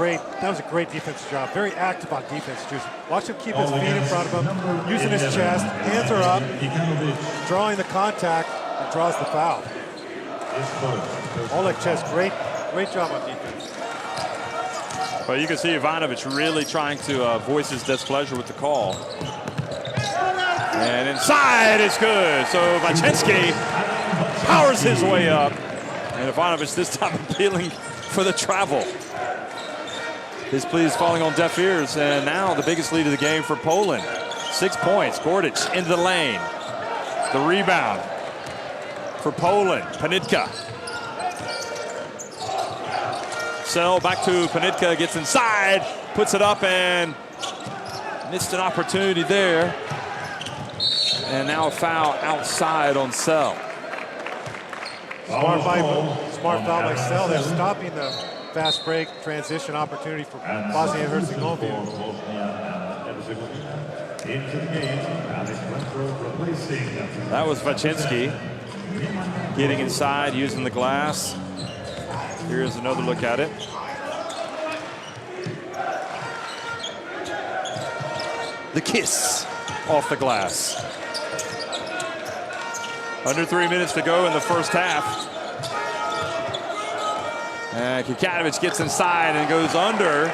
was a great defensive job. Very active on defense, Juice. Watch him keep his feet in front of him, using his chest, hands are up, drawing the contact, and draws the foul. Oleg Chess, great job on defense. Well, you can see Ivanovic really trying to voice his displeasure with the call. And inside is good. So Waczynski powers his way up. And Ivanovic this time appealing for the travel. His plea is falling on deaf ears. And now the biggest lead of the game for Poland. 6 points. Gordic into the lane. The rebound for Poland. Panitka. Sell back to Panitka. Gets inside. Puts it up and missed an opportunity there. And now a foul outside on Sell. Smart foul by Sell. They're stopping the fast break transition opportunity for Bosnia Herzegovina. That was Waczynski getting inside, using the glass. Here's another look at it. The kiss off the glass. Under 3 minutes to go in the first half. And Kikanovic gets inside and goes under.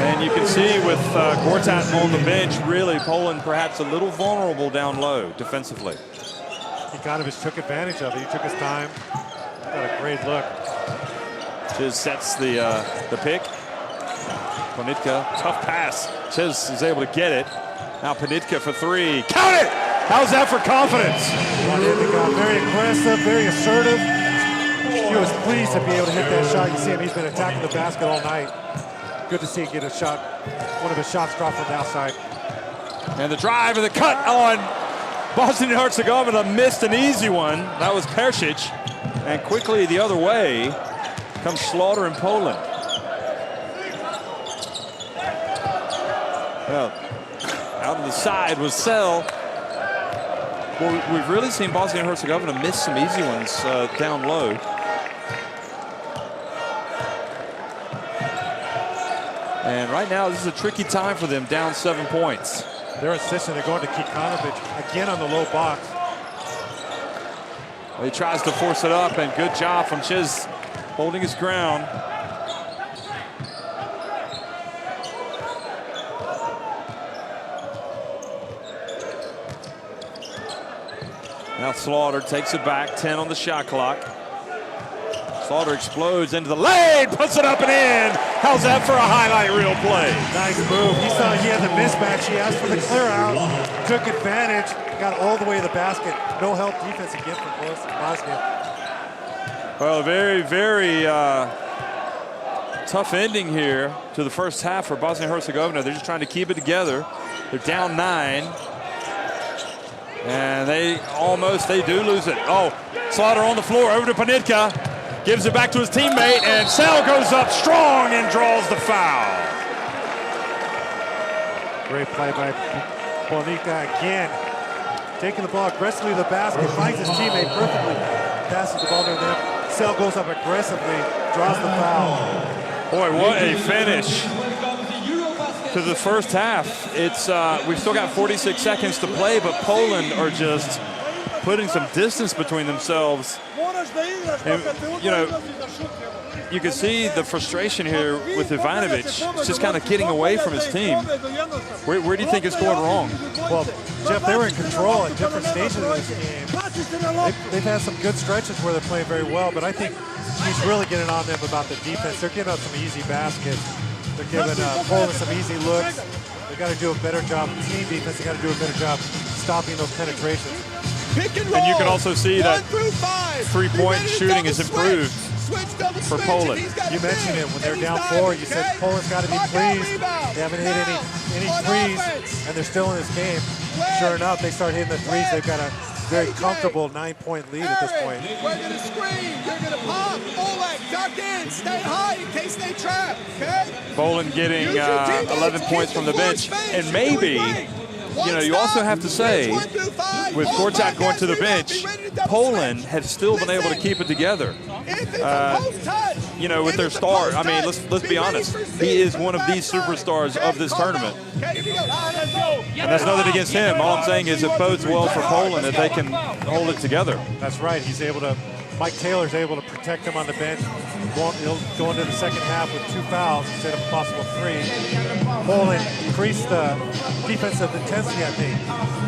And you can see with Gortat on the bench, really Poland perhaps a little vulnerable down low defensively. Kikanovic took advantage of it. He took his time. Got a great look. Chiz sets the pick. Panitka, tough pass. Chiz is able to get it. Now Panitka for 3. Count it! How's that for confidence? Very aggressive, very assertive. He was pleased to be able to hit that shot. You see him, he's been attacking the basket all night. Good to see him get a shot, one of his shots dropped from the outside. And the drive and the cut on Bosnia Herzegovina missed an easy one. That was Persic. And quickly the other way comes Slaughter in Poland. Well, out of the side was Sell. Well, we've really seen Bosnia Herzegovina miss some easy ones down low. And right now, this is a tricky time for them, down 7 points. They're insisting they're going to Kikanovic again on the low box. He tries to force it up, and good job from Chiz holding his ground. Now Slaughter takes it back, 10 on the shot clock. Slaughter explodes into the lane, puts it up and in. How's that for a highlight reel play? Nice move. He saw he had the mismatch. He asked for the clear out, took advantage, got all the way to the basket. No help defense again from Bosnia. Well, a very, very tough ending here to the first half for Bosnia-Herzegovina. They're just trying to keep it together. They're down 9. And they do lose it. Oh, Slaughter on the floor, over to Panitka. gives it back to his teammate, and Sel goes up strong and draws the foul. Great play by Bonica again. Taking the ball aggressively to the basket, finds his teammate perfectly, passes the ball to them. Sel goes up aggressively, draws the foul. Boy, what a finish to the first half. It's we've still got 46 seconds to play, but Poland are just putting some distance between themselves. And, you know, you can see the frustration here with Ivanovic. It's just kind of getting away from his team. Where do you think it's going wrong? Well, Jeff, they were in control at different stages of this game. They've had some good stretches where they're playing very well, but I think he's really getting on them about the defense. They're getting up some easy baskets. They're giving Poland some easy looks. They got to do a better job. Team defense, they got to do a better job stopping those penetrations. And you can also see that three-point shooting has improved for Poland. You mentioned it when they're down 4. You said Poland's got to be pleased. They haven't hit any threes, and they're still in this game. Sure enough, they start hitting the threes. They've got a very comfortable 9-point lead at this point. We're going to screen. You're going to pop. Oleg, duck in. Stay high in case they trap. Okay? Poland getting 11 points from the bench, and maybe. You know, you also have to say, with Korczak going to the bench, Poland has still been able to keep it together. You know, with their star. I mean, let's be honest. He is one of these superstars of this tournament. And that's nothing against him. All I'm saying is it bodes well for Poland that they can hold it together. That's right. He's able to. Mike Taylor's able to protect him on the bench. He'll go into the second half with 2 fouls instead of a possible 3. Poland increased the defensive intensity, I think.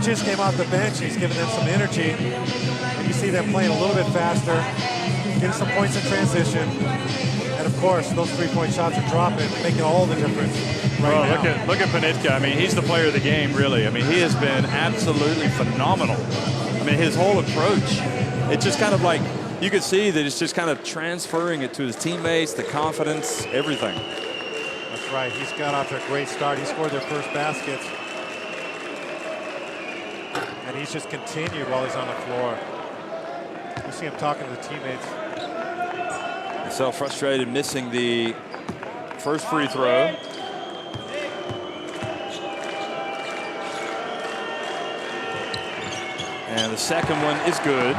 Just came off the bench. He's giving them some energy. And you see them playing a little bit faster, getting some points in transition. And of course, those 3-point shots are dropping, making all the difference right now. Look at Panitka. I mean, he's the player of the game, really. I mean, he has been absolutely phenomenal. I mean, his whole approach, it's just kind of like, you can see that it's just kind of transferring it to his teammates, the confidence, everything. That's right. He's got off to a great start. He scored their first baskets. And he's just continued while he's on the floor. You see him talking to the teammates. So frustrated, missing the first free throw. And the second one is good.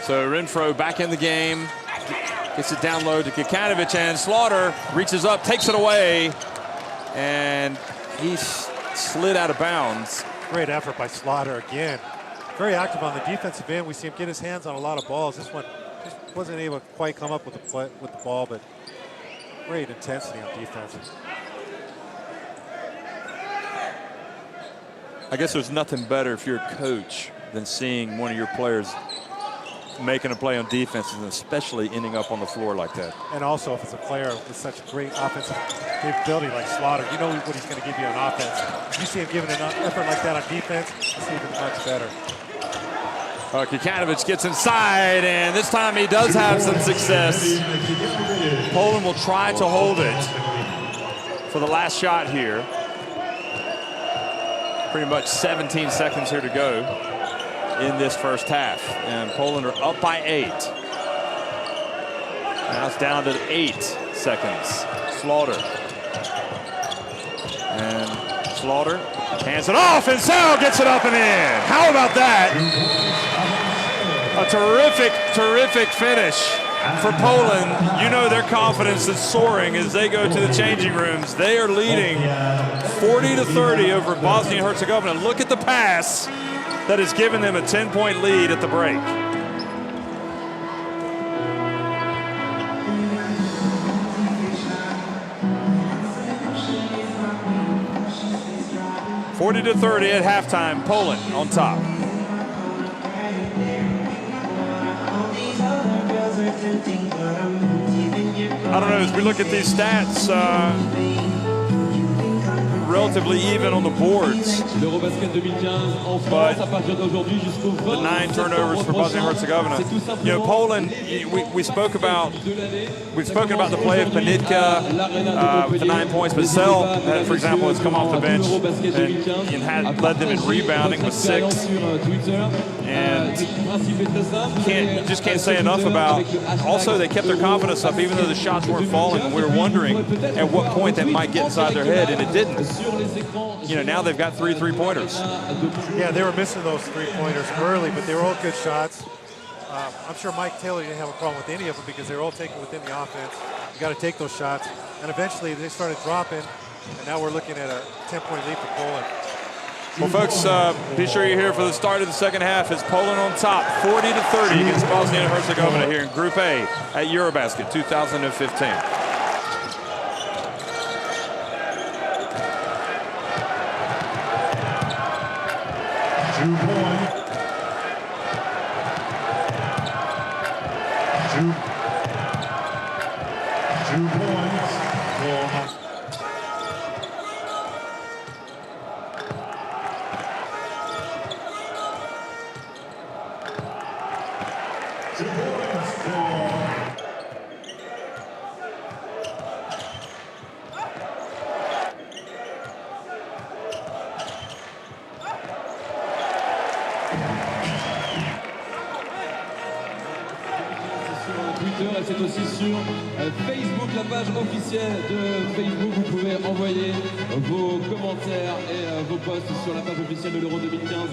So Renfro back in the game. Gets it down low to Kikanovic, and Slaughter reaches up, takes it away, and he slid out of bounds. Great effort by Slaughter again. Very active on the defensive end. We see him get his hands on a lot of balls. This one just wasn't able to quite come up with the ball, but great intensity on defense. I guess there's nothing better if you're a coach than seeing one of your players making a play on defense, and especially ending up on the floor like that. And also, if it's a player with such a great offensive capability like Slaughter, you know what he's going to give you on offense. You see him giving an effort like that on defense, it's even much better. Kikanovic gets inside, and this time he does have some success. Poland will try to hold it for the last shot here. Pretty much 17 seconds here to go in this first half, and Poland are up by 8. Now it's down to 8 seconds. Slaughter. And Slaughter hands it off, and Sal gets it up and in. How about that? A terrific finish for Poland. You know their confidence is soaring as they go to the changing rooms. They are leading 40-30 over Bosnia Herzegovina. Look at the pass that has given them a 10-point lead at the break. (40-30) at halftime. Poland on top. I don't know, as we look at these stats, relatively even on the boards. L'Eurobasket 2015 en France à partir d'aujourd'hui jusqu'au 20 The 9 turnovers for Bosnia Herzegovina. You know, Poland. We spoke about the play of Panitka with the 9 points, but Sel, for example, has come off the bench and had led them in rebounding with 6. And you just can't say enough about. Also, they kept their confidence up even though the shots weren't falling, and we were wondering at what point that might get inside their head, and it didn't. You know, now they've got 3 3-pointers. Yeah, they were missing those 3-pointers early, but they were all good shots. I'm sure Mike Taylor didn't have a problem with any of them because they were all taken within the offense. You got to take those shots, and eventually they started dropping, and now we're looking at a 10-point lead for Poland. Well, folks, be sure you're here for the start of the second half as Poland on top, 40-30 against Bosnia and Herzegovina here in Group A at Eurobasket 2015. 2 points. 2 points for 2 points for Twitter et c'est aussi sur Facebook, la page officielle de Facebook. Vous pouvez envoyer vos commentaires et vos posts sur la page officielle de l'Euro 2015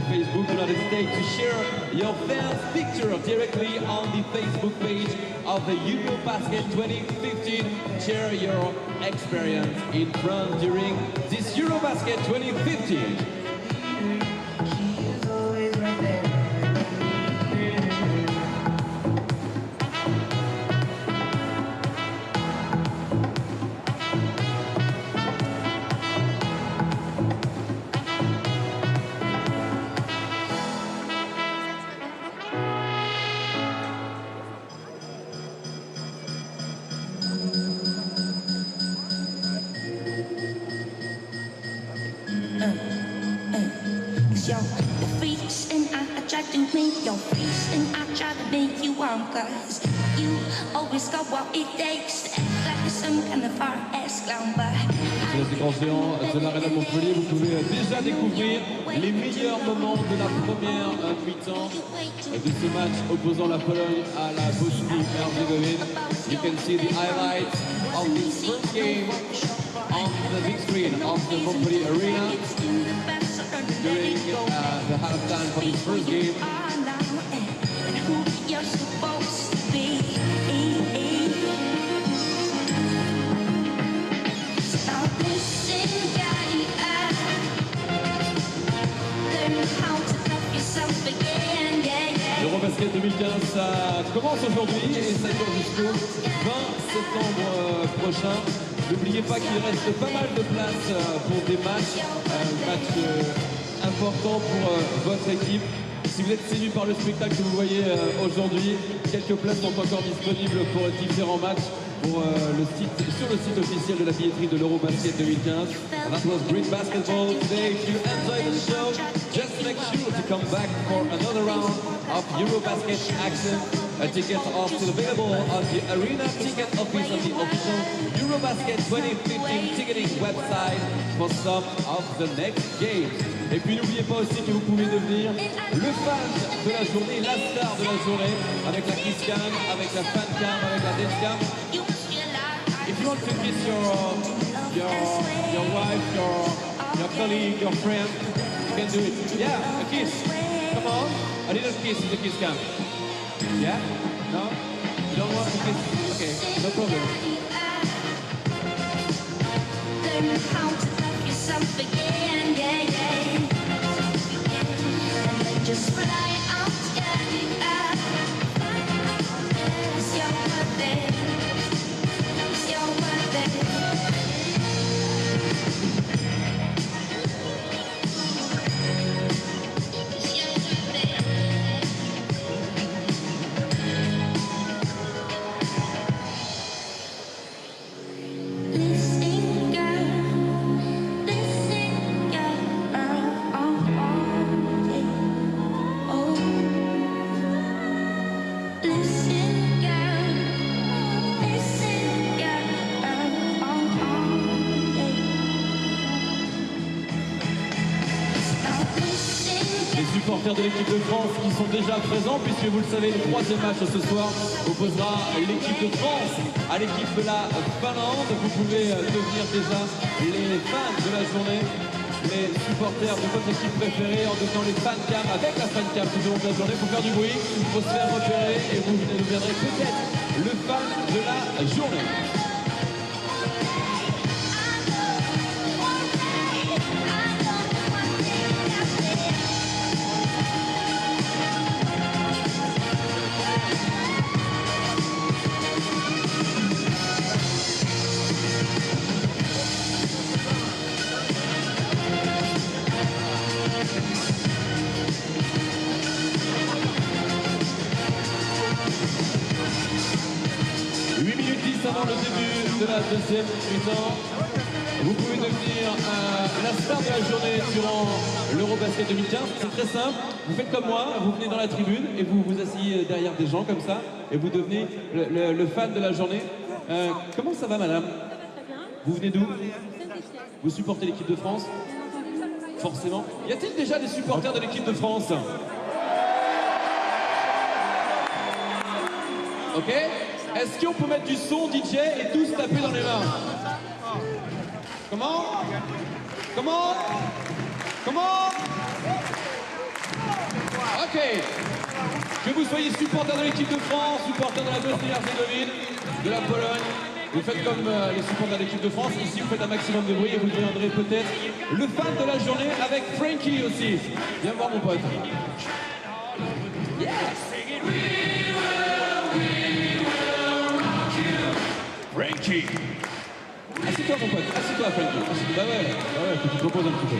Facebook. United States to share your fans' picture directly on the Facebook page of the Eurobasket 2015. Share your experience in France during this Eurobasket 2015. Your face and I try to make your face and I try to make you warm, cause you always got what it takes to act like some kind of hard-ass clown. Sur les écrans géants de l'Arena de Montpellier, vous pouvez déjà découvrir les meilleurs moments de la première mi-temps de ce match opposant la Pologne à la Bosnie Herzegovine. You can see the highlights of this first game on the big screen of the Montpellier Arena during the halftime for this first game. You're supposed to be. Stop missing, learn how to love yourself again, L'Eurobasket 2015, ça commence aujourd'hui et ça dure jusqu'au 20 septembre prochain. N'oubliez pas qu'il reste pas mal de place pour des matchs importants pour votre équipe. Si vous êtes séduit par le spectacle que vous voyez aujourd'hui, quelques places sont encore disponibles pour différents matchs sur le site officiel de la billetterie de l'Eurobasket 2015. And that was great basketball today. If you enjoyed the show, just make sure to come back for another round of Eurobasket action. Tickets are still available on the Arena Ticket Office of the official Eurobasket 2015 ticketing website for some of the next games. Et puis n'oubliez pas aussi que vous pouvez devenir le fan de la journée, la star de la journée, avec la kiss cam, avec la fan cam, avec la dance cam. If you want to kiss your wife, your colleague, your friend, you can do it. Yeah, a kiss. Come on. A little kiss in the kiss cam. Yeah? No? You don't want to kiss? Okay, no problem. Learn how to love yourself again, and then just fly out, It's your birthday. It's your birthday. Listen, girl, supporters de l'équipe de France qui sont déjà présents, puisque vous le savez, le troisième match ce soir opposera l'équipe de France à l'équipe de la Finlande. Vous pouvez devenir déjà les fans de la journée, les supporters de votre équipe préférée en devenant les fan cam avec la fan cam tout au long de la journée. Il faut faire du bruit, il faut se faire repérer et vous deviendrez peut-être le fan de la journée. Avant le début de la deuxième mi-temps, vous pouvez devenir la star de la journée durant l'Eurobasket 2015. C'est très simple, vous faites comme moi, vous venez dans la tribune et vous vous asseyez derrière des gens comme ça et vous devenez le fan de la journée. Comment ça va, madame? Vous venez d'où? Vous supportez l'équipe de France? Forcément. Y a-t-il déjà des supporters de l'équipe de France? Ok. Est-ce qu'on peut mettre du son DJ et tous taper dans les mains? Comment? Comment? Comment? Ok. Que vous soyez supporter de l'équipe de France, supporter de la Bosnie Herzégovine, de la Pologne, vous faites comme les supporters de l'équipe de France. Ici, vous faites un maximum de bruit et vous deviendrez peut-être le fan de la journée avec Frankie aussi. Viens voir mon pote. Yes. Frankie. Assieds-toi mon pote, assieds-toi Frankie. Bah ouais, que tu te reposes un petit peu.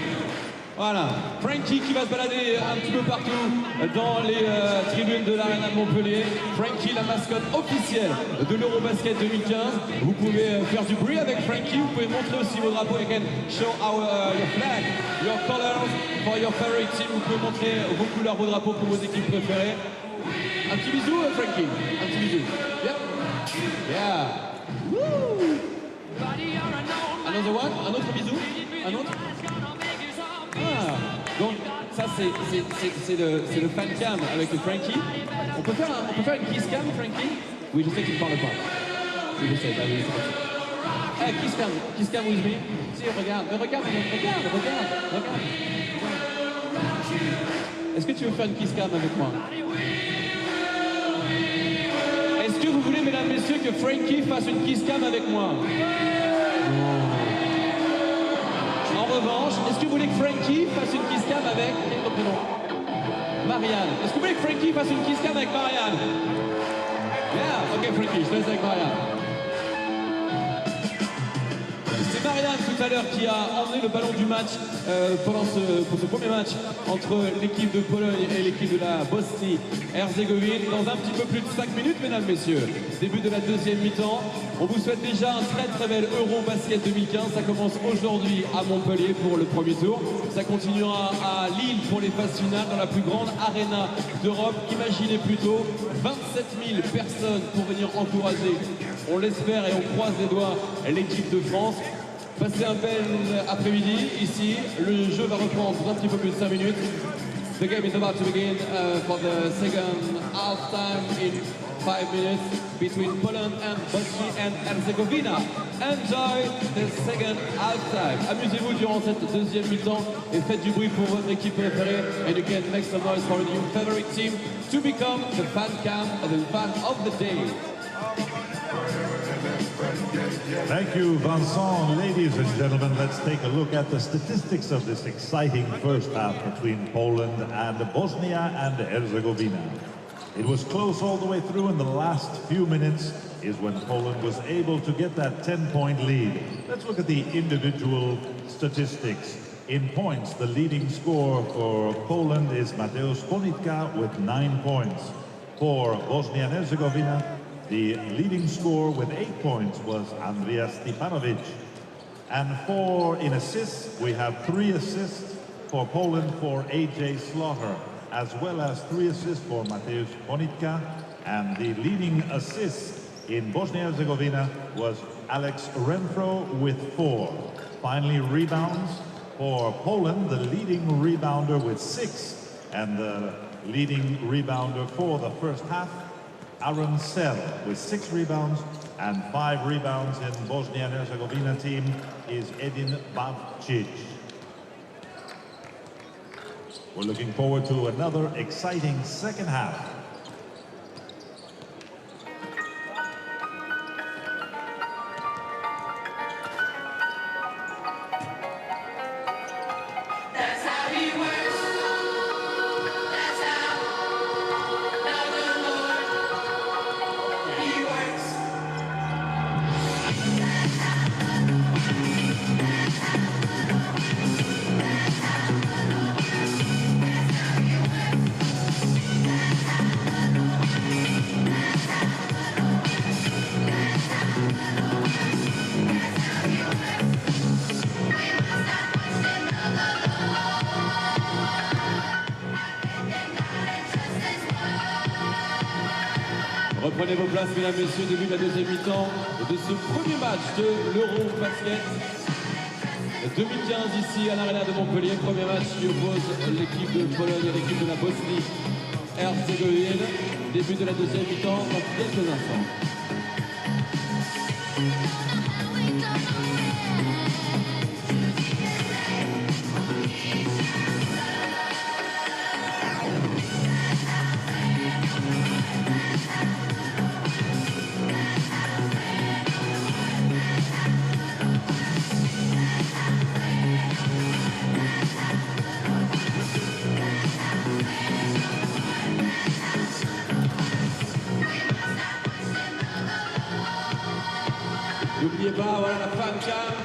Voilà, Frankie qui va se balader un petit peu partout dans les tribunes de l'Arena de Montpellier. Frankie, la mascotte officielle de l'Eurobasket 2015. Vous pouvez faire du bruit avec Frankie, vous pouvez montrer aussi vos drapeaux. You can show your flag, your colors for your favorite team. Vous pouvez montrer vos couleurs, vos drapeaux pour vos équipes préférées. Un petit bisou Frankie, un petit bisou. Yep. Yeah. Woo! Another one, un autre bisou, un autre. Ah, donc ça c'est le fan cam avec le Frankie. On peut faire une kiss cam, Frankie? Oui, je sais qu'il ne parle pas. Oui, je sais, bah oui, c'est comme ça. Hey, kiss cam with me. Si, regarde. Est-ce que tu veux faire une kiss cam avec moi? Est-ce que vous voulez, mesdames, messieurs, que Frankie fasse une kiss cam avec moi? En revanche, est-ce que vous voulez que Frankie fasse une kiss cam avec... Quel est ton prénom? Marianne. Est-ce que vous voulez que Frankie fasse une kiss cam avec Marianne? Yeah, ok Frankie, je te laisse avec Marianne. C'est Marianne tout à l'heure qui a emmené le ballon du match pour ce premier match entre l'équipe de Pologne et l'équipe de la Bosnie Herzégovine. Dans un petit peu plus de 5 minutes, mesdames, messieurs. Début de la deuxième mi-temps. On vous souhaite déjà un très bel Eurobasket 2015. Ça commence aujourd'hui à Montpellier pour le premier tour. Ça continuera à Lille pour les phases finales dans la plus grande arena d'Europe. Imaginez plutôt 27 000 personnes pour venir encourager, on l'espère et on croise les doigts, l'équipe de France. Passez un bel après-midi ici. Le jeu va reprendre dans un petit peu plus de 5 minutes. The game is about to begin for the second half time in 5 minutes between Poland and Bosnia and Herzegovina. Enjoy the second half time. Amusez-vous durant cette deuxième mi-temps et faites du bruit pour votre équipe préférée. And you can make some noise for your favorite team to become the fan cam and the fan of the day. Thank you, Vincent. Ladies and gentlemen, let's take a look at the statistics of this exciting first half between Poland and Bosnia and Herzegovina. It was close all the way through, and the last few minutes is when Poland was able to get that 10-point lead. Let's look at the individual statistics. In points, the leading scorer for Poland is Mateusz Ponitka with 9 points. For Bosnia and Herzegovina, the leading scorer with 8 points was Andrija Stipanovic. And in assists, we have 3 assists for Poland for AJ Slaughter, as well as 3 assists for Mateusz Ponitka. And the leading assist in Bosnia-Herzegovina was Alex Renfro with 4. Finally, rebounds for Poland, the leading rebounder with 6 And the leading rebounder for the first half, Aaron Sell, with 6 rebounds and 5 rebounds in Bosnia and Herzegovina team is Edin Bavcic. We're looking forward to another exciting second half. Reprenez vos places, mesdames, messieurs, début de la deuxième mi-temps de ce premier match de l'Eurobasket 2015 ici à l'Arena de Montpellier. Premier match qui oppose l'équipe de Pologne et l'équipe de la Bosnie Herzégovine. Début de la deuxième mi-temps dans quelques instants. N'oubliez pas, voilà la fan cam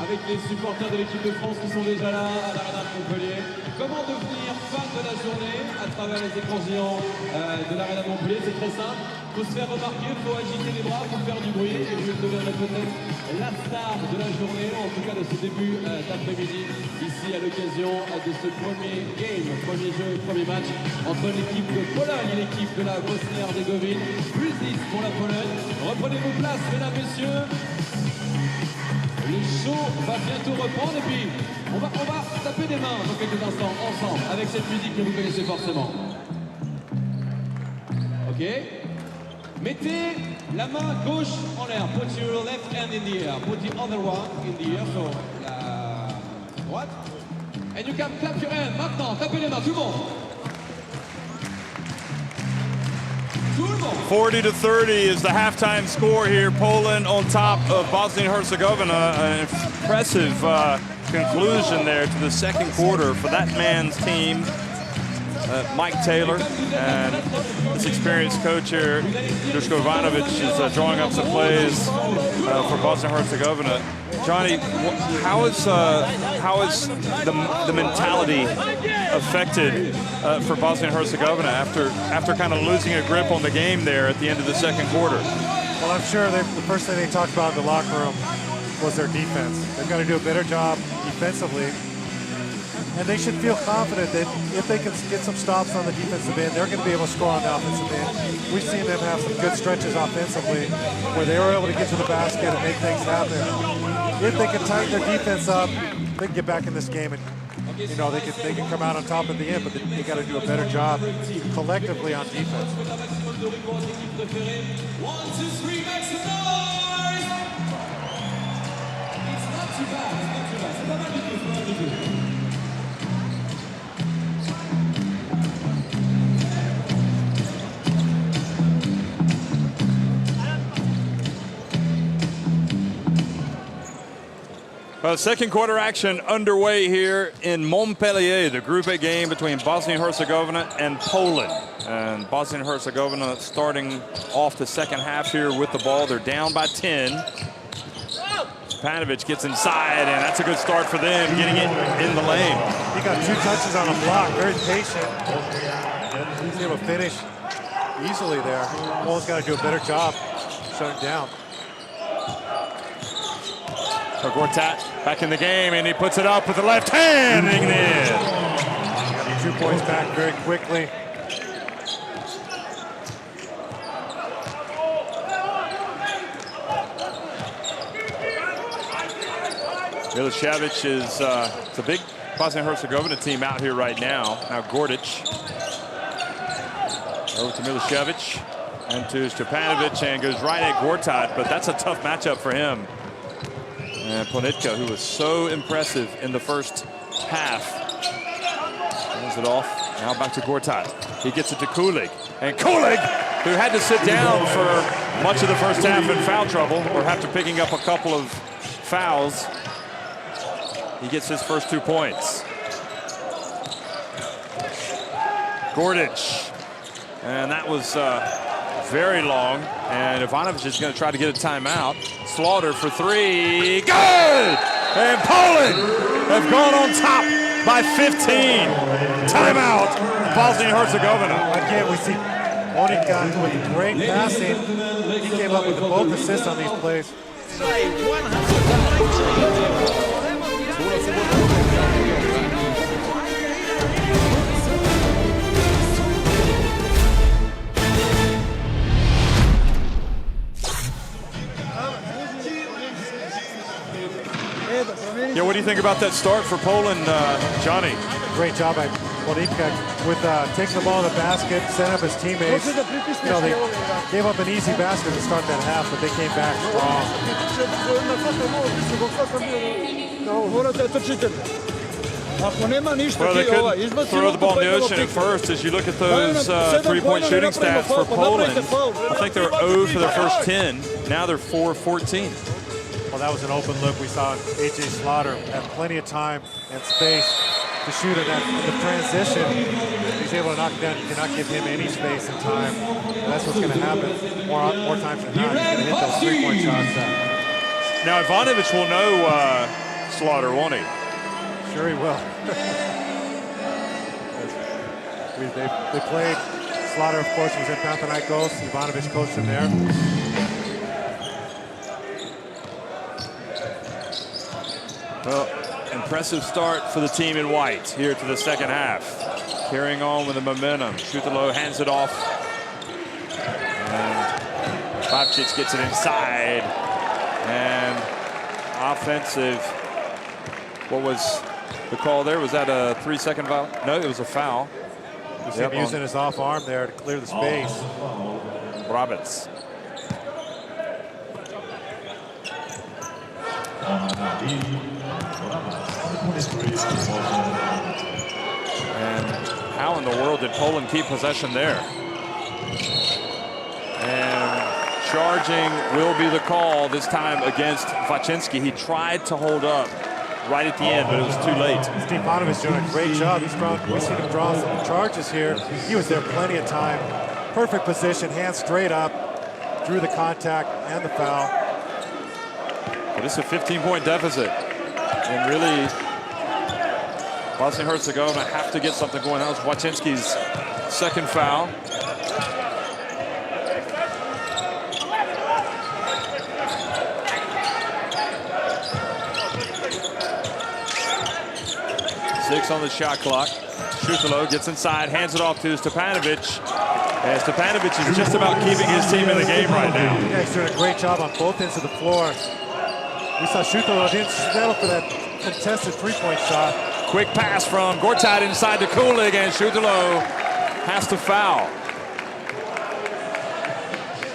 avec les supporters de l'équipe de France qui sont déjà là à l'Arena de Montpellier. Comment devenir fan de la journée à travers les écrans géants de l'Arena de Montpellier? C'est très simple. Il faut se faire remarquer, il faut agiter les bras, il faut faire du bruit et vous deviendrez peut-être la star de la journée, en tout cas de ce début d'après-midi, ici à l'occasion de ce premier game, premier jeu, premier match entre l'équipe de Pologne et l'équipe de la Bosnie-Herzégovine. Plus 10 pour la Pologne. Reprenez vos places, mesdames, messieurs. Le show va bientôt reprendre et puis on va taper des mains dans quelques instants ensemble avec cette musique que vous connaissez forcément. Ok? Mettez la main gauche en l'air. Put your left hand in the air. Put the other one in the air. So, la droite. And you can clap your hand. Maintenant, tapez les mains, tout le monde. 40-30 is the halftime score here. Poland on top of Bosnia Herzegovina. An impressive conclusion there to the second quarter for that man's team. Mike Taylor and this experienced coach here, Duško Ivanović, is drawing up some plays for Bosnia Herzegovina. Johnny, how is the mentality affected for Bosnia Herzegovina after kind of losing a grip on the game there at the end of the second quarter? Well, I'm sure the first thing they talked about in the locker room was their defense. They've got to do a better job defensively. And they should feel confident that if they can get some stops on the defensive end, they're going to be able to score on the offensive end. We've seen them have some good stretches offensively where they were able to get to the basket and make things happen. If they can tighten their defense up, they can get back in this game and, you know, they can come out on top at the end, but they got to do a better job collectively on defense. 1, 2, 3, make some noise! It's not too bad, c'est pas mal du tout, c'est pas mal du tout. Second quarter action underway here in Montpellier, the Group A game between Bosnia Herzegovina and Poland. And Bosnia Herzegovina starting off the second half here with the ball. They're down by 10. Panovic gets inside, and that's a good start for them, getting it in the lane. He got 2 touches on a block, very patient. He's able to finish easily there. Poland's got to do a better job shutting down. So Gortat back in the game, and he puts it up with the left hand and in. Got 2 points back very quickly. Milicevic is it's a Bosnia Herzegovina team out here right now. Now Gordic. Over to Milicevic and to Stepanovic, and goes right at Gortat, but that's a tough matchup for him. And Ponitka, who was so impressive in the first half, hands it off. Now back to Gortat. He gets it to Kulig. And Kulig, who had to sit down for much of the first half in foul trouble, or after picking up a couple of fouls, he gets his first 2 points. Gordic. And that was very long. And Ivanovic is going to try to get a timeout. Slaughter for 3. Good! And Poland have gone on top by 15. Timeout, Bosnia Herzegovina. Again, we see Monica with great passing. He came up with both assists on these plays. Yeah, what do you think about that start for Poland, Johnny? Great job by Monika with taking the ball in the basket, setting up his teammates. You know, they gave up an easy basket to start that half, but they came back strong. Well, they couldn't throw the ball in the ocean at first. As you look at those three-point shooting stats for Poland, I think they were 0 for their first 10. Now they're 4 of 14. Well, that was an open look. We saw A.J. Slaughter have plenty of time and space to shoot in the transition. He's able to knock it down. You cannot give him any space and time. And that's what's going to happen more times than not. He's going to hit those three-point shots. Now, Ivanovic will know Slaughter, won't he? Sure he will. They played. Slaughter, of course, was in Panathinaikos. Ivanovic coached him there. Well, impressive start for the team in white here to the second half. Carrying on with the momentum. Shutalo hands it off. And Babcic gets it inside. And offensive. What was the call there? Was that a 3-second foul? No, it was a foul. You see him using his off arm there to clear the space. Roberts. And how in the world did Poland keep possession there? And charging will be the call this time against Waczynski. He tried to hold up right at the end, but it was too late. Stepanovic is doing a great job. We've seen him draw some charges here. He was there plenty of time. Perfect position, hands straight up, drew the contact and the foul. But it's a 15-point deficit. And really, Bosnia-Herzegovina have to get something going. That was Waczynski's second foul. Six on the shot clock. Shutalo gets inside, hands it off to Stepanovic. And Stepanovic is just about keeping his team in the game right now. Yeah, he's doing a great job on both ends of the floor. We saw Shutalo didn't settle for that contested three-point shot. Quick pass from Gortat inside to Kulig, and Shutalo has to foul.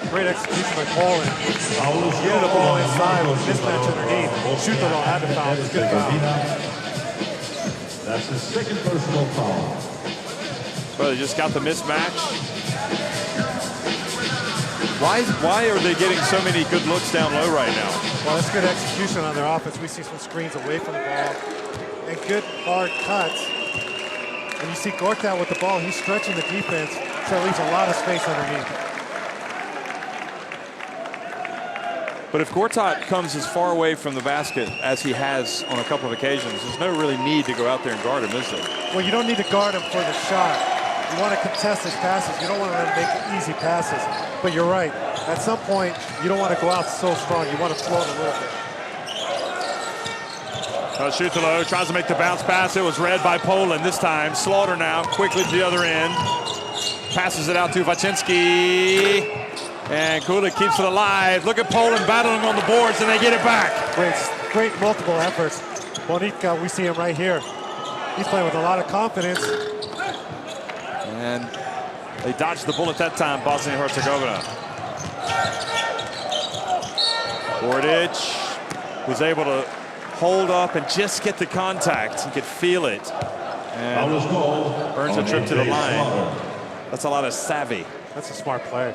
Great execution by Poland. Getting the ball inside with mismatch underneath. Shutalo had to foul. It was a good foul. That's his second personal foul. Well, they just got the mismatch. Why are they getting so many good looks down low right now? Well, that's good execution on their offense. We see some screens away from the ball and good hard cuts. And you see Gortat with the ball, he's stretching the defense, so it leaves a lot of space underneath. But if Gortat comes as far away from the basket as he has on a couple of occasions, there's no really need to go out there and guard him, is there? Well, you don't need to guard him for the shot. You want to contest his passes. You don't want to let him make easy passes. But you're right. At some point, you don't want to go out so strong. You want to float a little bit. Shutalo tries to make the bounce pass. It was read by Poland this time. Slaughter now quickly to the other end. Passes it out to Waczynski. And Kulik keeps it alive. Look at Poland battling on the boards, and they get it back. Great multiple efforts. Monika, we see him right here. He's playing with a lot of confidence. And they dodged the bullet that time, Bosnia Herzegovina. Gordic was able to hold up and just get the contact. He could feel it. And earns a trip to the line. That's a lot of savvy. That's a smart play.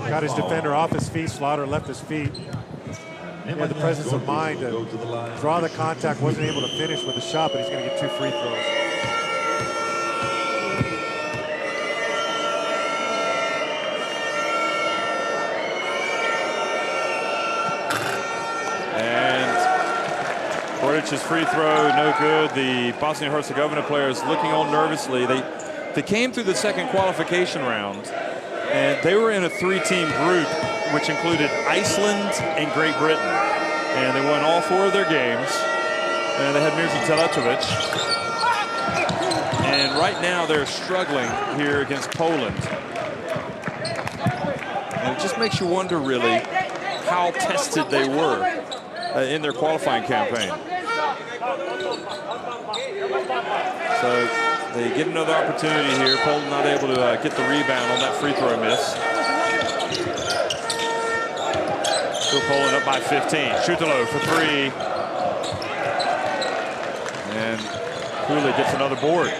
Got his defender off his feet. Slaughter left his feet. He had the presence of mind to draw the contact. Wasn't able to finish with a shot, but he's going to get 2 free throws. Gordic's free throw, no good. The Bosnia Herzegovina players looking all nervously. They came through the second qualification round, and they were in a 3-team group, which included Iceland and Great Britain. And they won all 4 of their games. And they had Mirza Teletovic. And right now they're struggling here against Poland. And it just makes you wonder, really, how tested they were in their qualifying campaign. So they get another opportunity here. Poland not able to get the rebound on that free throw miss. Still Poland up by 15. Shutalo for 3. And Kulik gets another board.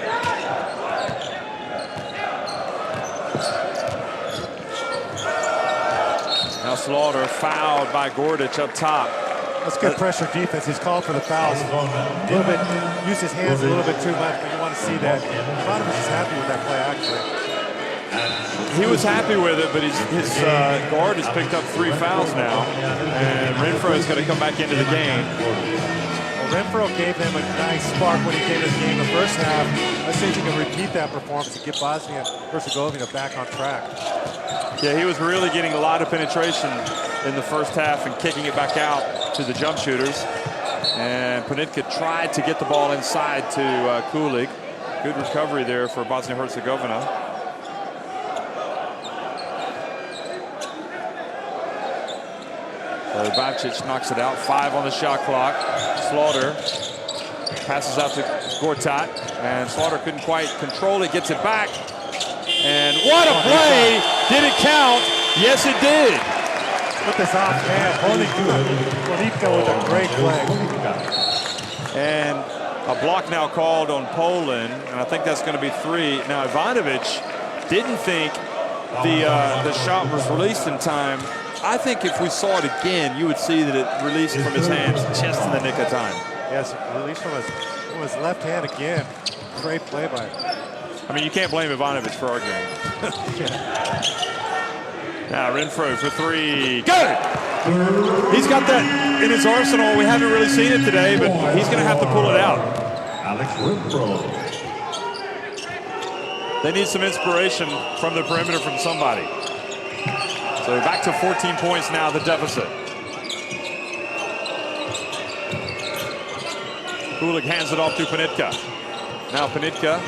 Now Slaughter fouled by Gordic up top. That's good pressure defense. He's called for the fouls. A little bit, used his hands a little bit too much, but you want to see that. Ivanovic is happy with that play, actually. He was happy with it, but his guard has picked up 3 fouls now, and Renfro is going to come back into the game. Well, Renfro gave him a nice spark when he came to the game the first half. Let's see if he can repeat that performance and get Bosnia Herzegovina back on track. Yeah, he was really getting a lot of penetration in the first half and kicking it back out to the jump shooters. And Panitka tried to get the ball inside to Kulik. Good recovery there for Bosnia Herzegovina. So Bavcic knocks it out. 5 on the shot clock. Slaughter passes out to Gortat, and Slaughter couldn't quite control it. Gets it back. And what a play! Did it count? Yes, it did. Put this off, man. Panitka with a great play. And a block now called on Poland, and I think that's going to be 3. Now Ivanovic didn't think the shot was released in time. I think if we saw it again, you would see that it released from his hands just in the nick of time. Yes, released from his left hand again. Great play by him. I mean, you can't blame Ivanovic for arguing. Now Renfro for 3. Good! He's got that in his arsenal. We haven't really seen it today, but he's going to have to pull it out. Alex Renfro. They need some inspiration from the perimeter from somebody. So back to 14 points now, the deficit. Kulik hands it off to Panitka. Now Panitka.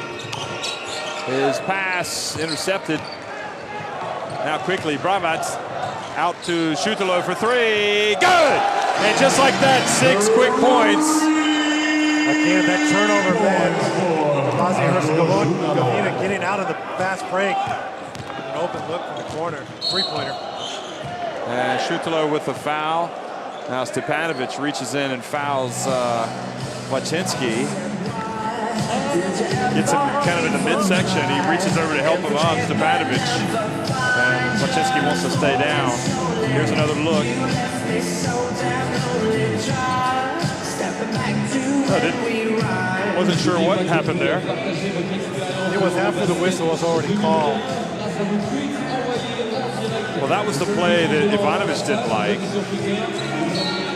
His pass intercepted. Now quickly, Bravac out to Shutalo for 3. Good! And just like that, 6 quick points. Again, that turnover, man. Bosnia Herzegovina getting out of the fast break. An open look from the corner. 3-pointer. And Shutalo with the foul. Now Stepanovic reaches in and fouls Waczynski. Gets him kind of in the midsection. He reaches over to help him up, Stepanovic. And Waczynski wants to stay down. Here's another look. Wasn't sure what happened there. It was after the whistle was already called. Well, that was the play that Ivanovic didn't like.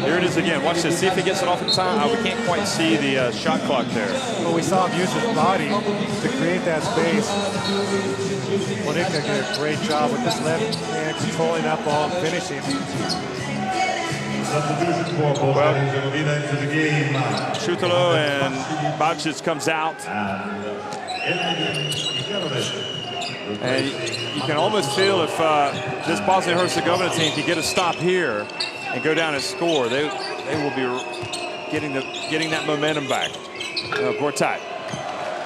Here it is again. Watch this. See if he gets it off in time. We can't quite see the shot clock there. Well, we saw him use his body to create that space. Panitka did a great job with this left hand, controlling that ball and finishing. Shutalo and Bavcic comes out. And you can almost feel if this Bosnia-Herzegovina team can get a stop here and go down and score, they will be getting that momentum back. Gortat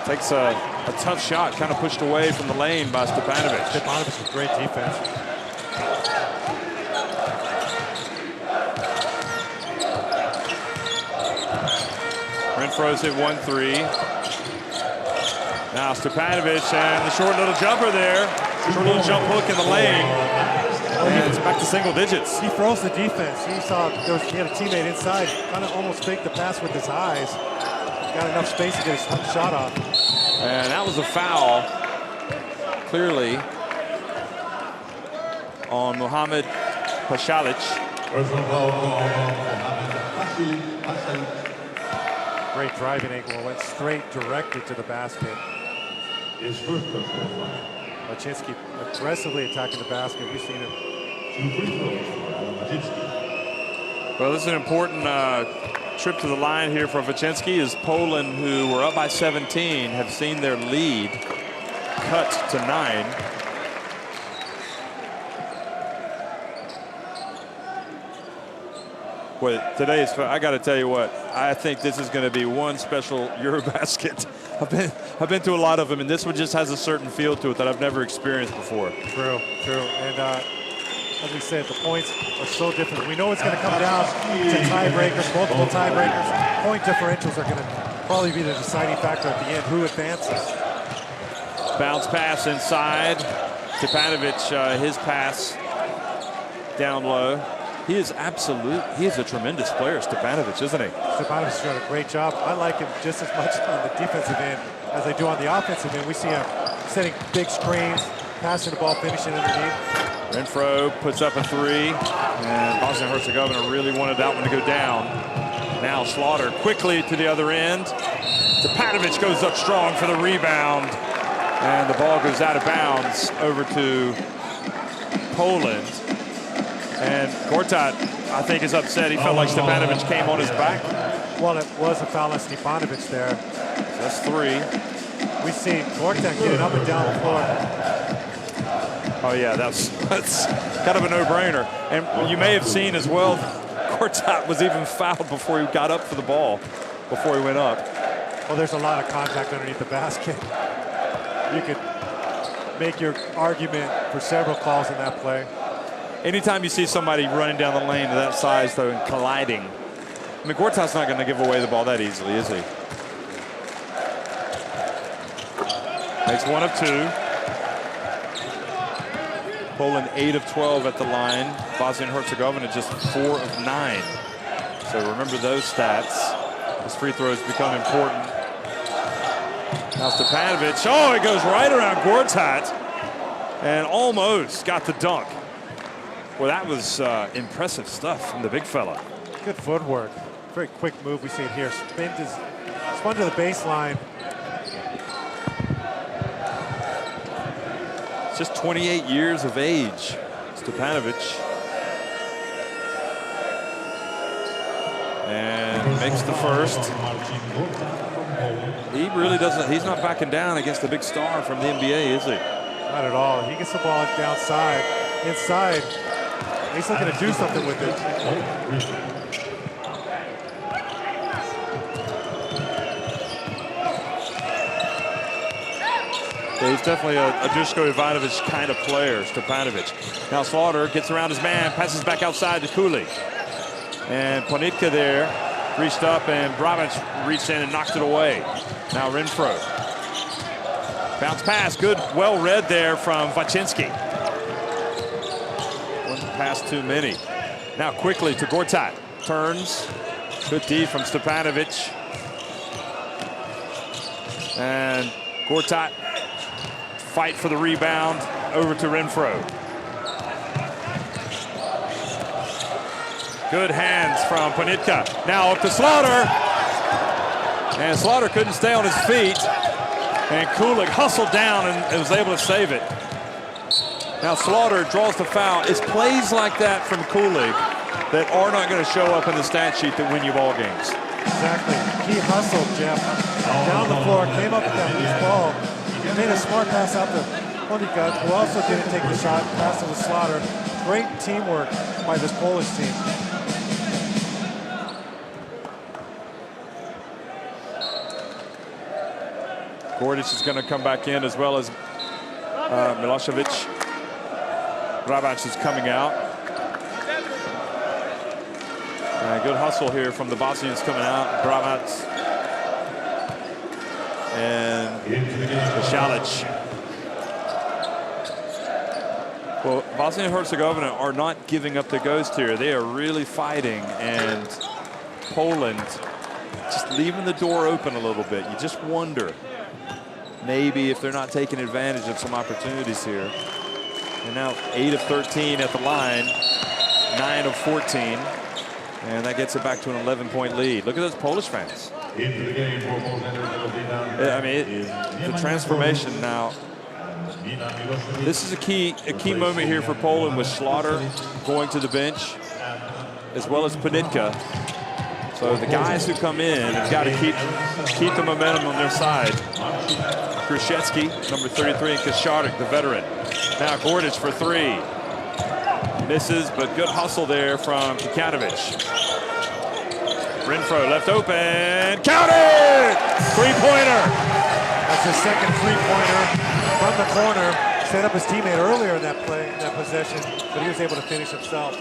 takes a tough shot, kind of pushed away from the lane by Stepanovic. Stepanovic with great defense. Renfro's hit 1-3. Now Stepanovic and the short little jumper there. Short little jump hook in the lane. And it's back to single digits. He froze the defense. He saw he had a teammate inside, kind of almost faked the pass with his eyes. Got enough space to get his shot off. And that was a foul, clearly, on Mohamed Pashalic. Great driving angle, went straight directed to the basket. His first personal foul. Lachinsky aggressively attacking the basket. We've seen him. 2 free throws for Adam Lachinsky. Well, this is an important trip to the line here for Vachinsky, as Poland, who were up by 17, have seen their lead cut to 9. Well, today is, I got to tell you what, I think this is going to be one special Eurobasket. I've been to a lot of them, and this one just has a certain feel to it that I've never experienced before. True. And as we said, the points are so different. We know it's going to come down to tiebreakers, multiple tiebreakers. Point differentials are going to probably be the deciding factor at the end, who advances. Bounce pass inside. Stepanovic, his pass down low. He is a tremendous player, Stepanovic, isn't he? Stepanovic's done a great job. I like him just as much on the defensive end as I do on the offensive end. We see him setting big screens, passing the ball, finishing underneath. Renfro puts up a 3, and Bosnia Herzegovina really wanted that one to go down. Now Slaughter quickly to the other end. Stepanovic goes up strong for the rebound, and the ball goes out of bounds over to Poland. And Gortat, I think, is upset. He felt like Stepanovic came on his back. Well, it was a foul on Stepanovic there. That's 3. We see Gortat getting up and down the floor. Oh yeah, that's kind of a no-brainer. And you may have seen as well, Gortat was even fouled before he got up for the ball, before he went up. Well, there's a lot of contact underneath the basket. You could make your argument for several calls in that play. Anytime you see somebody running down the lane to that size, though, and colliding, I mean, Gortat's not going to give away the ball that easily, is he? Makes 1 of 2. Poland 8 of 12 at the line. Bosnia Herzegovina just 4 of 9. So remember those stats. As free throws become important. Now Stepanovic, oh, it goes right around Gortat and almost got the dunk. Well, that was impressive stuff from the big fella. Good footwork. Very quick move. We see it here. Spun to the baseline. Just 28 years of age, Stepanovic. And makes the first. He really doesn't, he's not backing down against the big star from the NBA, is he? Not at all. He gets the ball downside, inside. He's looking to do something with it. Yeah, he's definitely a Duško Ivanović kind of player, Stepanovic. Now Slaughter gets around his man, passes back outside to Kulik. And Ponitka there reached up, and Bravac reached in and knocked it away. Now Renfro. Bounce pass, good, well read there from Vachinsky. One pass too many. Now quickly to Gortat. Turns. Good D from Stepanovic. And Gortat fight for the rebound over to Renfro. Good hands from Ponitka. Now up to Slaughter. And Slaughter couldn't stay on his feet. And Kulik hustled down and was able to save it. Now Slaughter draws the foul. It's plays like that from Kulik that are not going to show up in the stat sheet that win you ball games. Exactly. He hustled, Jeff. Down the floor, came up with that loose ball. Made a smart pass out to Ponitka, who also didn't take the shot. Passed it to Slaughter. Great teamwork by this Polish team. Gordic is going to come back in, as well as Milosevic. Bravac is coming out. Good hustle here from the Bosnians coming out. Bravac and Šalić. Well, Bosnia and Herzegovina are not giving up the ghost here. They are really fighting, and Poland just leaving the door open a little bit. You just wonder maybe if they're not taking advantage of some opportunities here. And now 8 of 13 at the line, 9 of 14. And that gets it back to an 11-point lead. Look at those Polish fans. I mean, the transformation now. This is a key moment here for Poland, with Slaughter going to the bench, as well as Panitka. So the guys who come in have got to keep the momentum on their side. Krzyzewski, number 33, and Kaczmarek, the veteran. Now Gordic for 3. Misses, but good hustle there from Kikanovic. Renfro left open. Counted! Three-pointer. That's his second three-pointer from the corner. Set up his teammate earlier in that play, in that possession, but he was able to finish himself.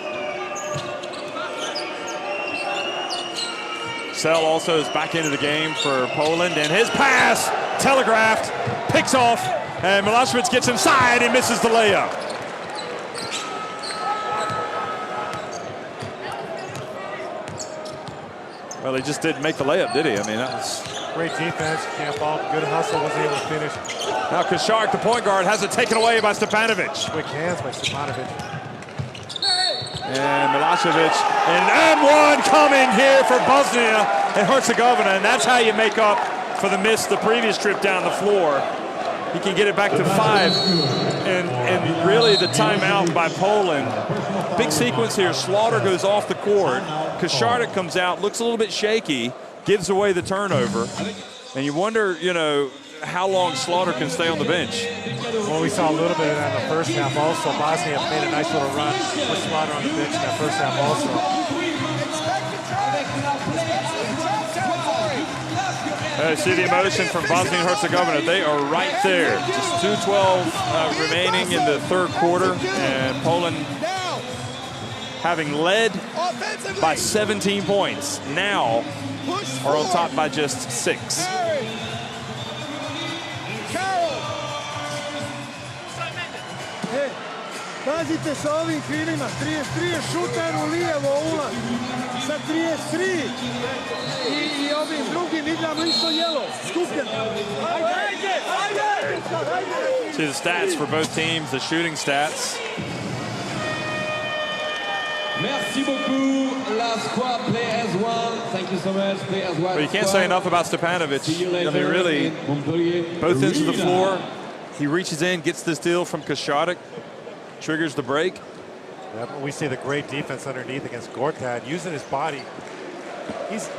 Sell also is back into the game for Poland, and his pass telegraphed, picks off, and Milosevic gets inside and misses the layup. Well, he just didn't make the layup, did he? I mean, that was great defense. Can't fall. Good hustle. Wasn't able to finish. Now Kaczmarek, the point guard, has it taken away by Stepanovic. Quick hands by Stepanovic. And Milosevic, and one coming here for Bosnia and Herzegovina, and that's how you make up for the miss the previous trip down the floor. He can get it back to 5, and really the timeout by Poland. Big sequence here. Slaughter goes off the court. Kaczmarek comes out, looks a little bit shaky, gives away the turnover, and you wonder, you know, how long Slaughter can stay on the bench. Well, we saw a little bit of that in the first half also. Bosnia made a nice little run with Slaughter on the bench in that first half also. See the emotion from Bosnia and Herzegovina. They are right there. Just 2:12 remaining in the third quarter, and Poland, having led by 17 points, now are on top by just 6. Pazite sa ovim krilima, 33 je šuter u lijevo ulaz, sa 33 i ovim drugim igramo isto jelo, skupljeno. See the stats for both teams, the shooting stats. Merci beaucoup. La squad play as one. Thank you so much. Play as one. But you can't say enough about Stepanovic. I mean, really, both ends of the floor. He reaches in, gets the steal from Kaczmarek, triggers the break. Yep, we see the great defense underneath against Gortat, using his body. He's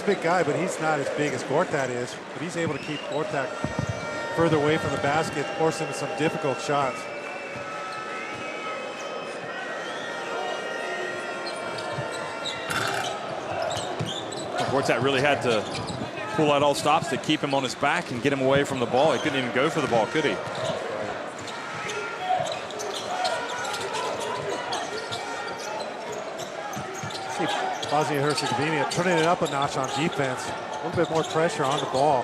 a big guy, but he's not as big as Gortat is. But he's able to keep Gortat further away from the basket, force him to some difficult shots. Gortat really had to pull out all stops to keep him on his back and get him away from the ball. He couldn't even go for the ball, could he? Bosnia Herzegovina turning it up a notch on defense. A little bit more pressure on the ball.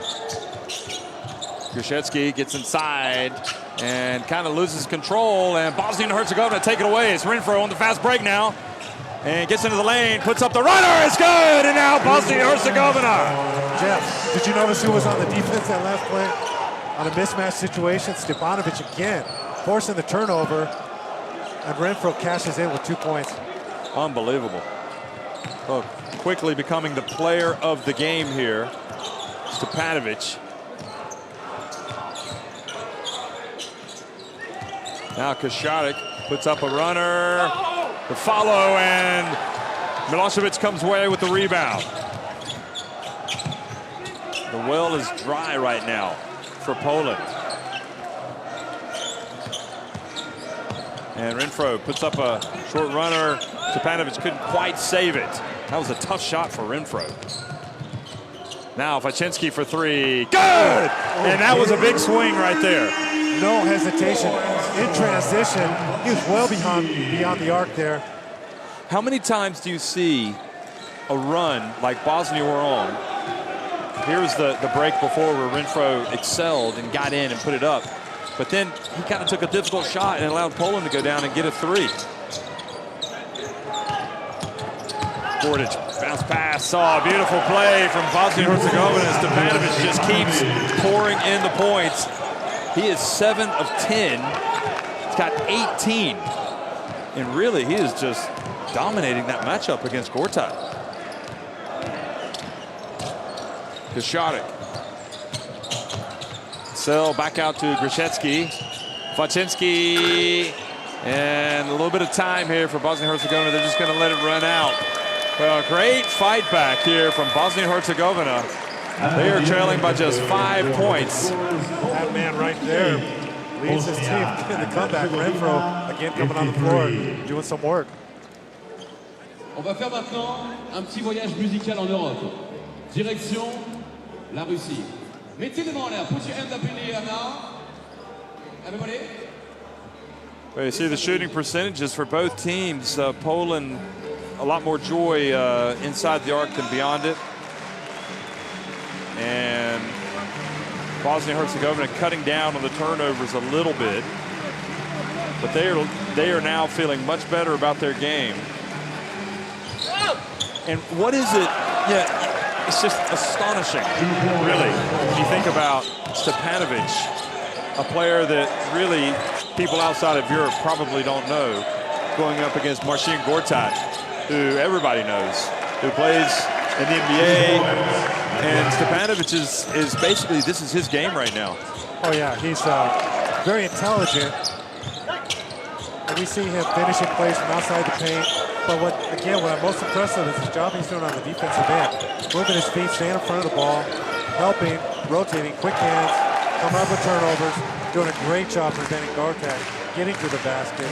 Krzyzewski gets inside and kind of loses control, and Bosnia and Herzegovina take it away. It's Renfro on the fast break now, and gets into the lane, puts up the runner, it's good, and now Bosnia and Herzegovina. Jeff, did you notice who was on the defense that last play? On a mismatch situation, Stepanovic again, forcing the turnover, and Renfro cashes in with 2 points. Unbelievable. Well, quickly becoming the player of the game here, Stepanovic. Now Kaczmarek puts up a runner, the follow, and Milosevic comes away with the rebound. The well is dry right now for Poland. And Renfro puts up a short runner. Stepanovic couldn't quite save it. That was a tough shot for Renfro. Now Vacinski for three. Good! And that was a big swing right there. No hesitation. In transition, he was well beyond the arc there. How many times do you see a run like Bosnia were on? Here's the break before where Renfro excelled and got in and put it up. But then he kind of took a difficult shot and allowed Poland to go down and get a three. Gordic, bounce pass, saw a beautiful play from Bosnia Herzegovina. Stepanovic just keeps pouring in the points. He is 7 of 10. He's got 18. And really, he is just dominating that matchup against Gortat. Kosharik. Sell back out to Grishetsky. Vacinski. And a little bit of time here for Bosnia-Herzegovina. They're just going to let it run out. Well, great fight back here from Bosnia-Herzegovina. They are trailing by just 5 points. That man right there leads his team in the comeback. Renfro, again, coming on the floor, doing some work. On va faire maintenant un petit voyage musical en Europe. Direction la Russie. Mettez les mains en l'air. Put your hands up in the air now. Everybody. Well, you see the shooting percentages for both teams. Poland, a lot more joy inside the arc than beyond it. And Bosnia-Herzegovina cutting down on the turnovers a little bit. But they are now feeling much better about their game. And what is it? Yeah, it's just astonishing, really, when you think about Stepanovic, a player that really people outside of Europe probably don't know, going up against Marcin Gortat, who everybody knows, who plays in the NBA. And Stepanovic is basically, this is his game right now. Oh yeah, he's very intelligent. And we see him finishing plays from outside the paint. But what I'm most impressed with is his job he's doing on the defensive end. Moving his feet, staying in front of the ball, helping, rotating, quick hands, coming up with turnovers, doing a great job preventing Gortat, getting to the basket,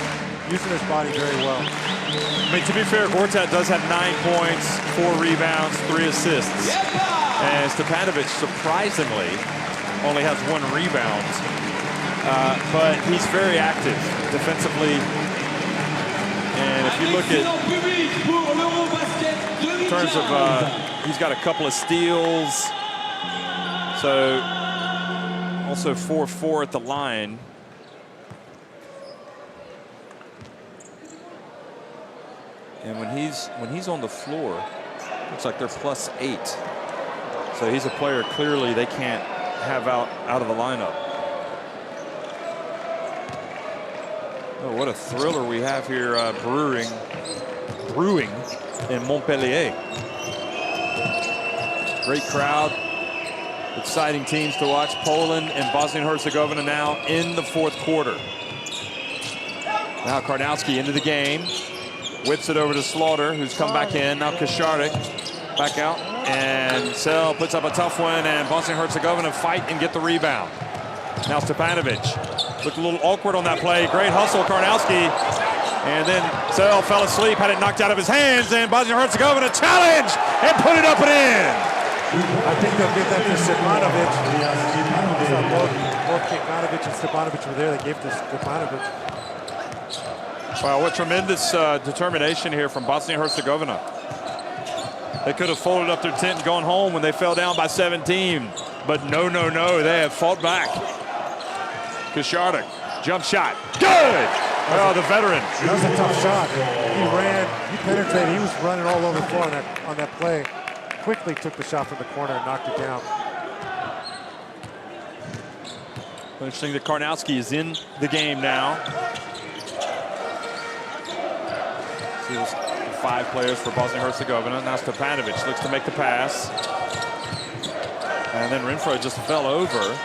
using his body very well. I mean, to be fair, Gortat does have 9 points, 4 rebounds, 3 assists. And Stepanovic, surprisingly, only has 1 rebound. But he's very active defensively. And if you look at, in terms of, he's got a couple of steals. So, also 4-4 at the line. And when he's on the floor, looks like they're +8. So he's a player clearly they can't have out of the lineup. Oh, what a thriller we have here brewing in Montpellier. Great crowd, exciting teams to watch. Poland and Bosnia-Herzegovina now in the 4th quarter. Now Karnowski into the game, whips it over to Slaughter, who's come back in. Now Kosharik back out, and Sell puts up a tough one, and Bosnia-Herzegovina fight and get the rebound. Now Stepanovic looked a little awkward on that play. Great hustle, Karnowski. And then Sell fell asleep, had it knocked out of his hands, and Bosnia-Herzegovina challenge and put it up and in. I think they'll give that to Stepanovic. Both Kekmanovic and Stepanovic were there. They gave it to Stepanovic. Wow, what tremendous determination here from Bosnia-Herzegovina. They could have folded up their tent and gone home when they fell down by 17. But no, they have fought back. Kosharik, jump shot, good! Well, the veteran. That was a tough shot. He ran, he penetrated, he was running all over the floor on that play. Quickly took the shot from the corner and knocked it down. Interesting that Karnowski is in the game now. See those 5 players for Bosnia-Herzegovina. Now Stepanovic looks to make the pass. And then Renfro just fell over.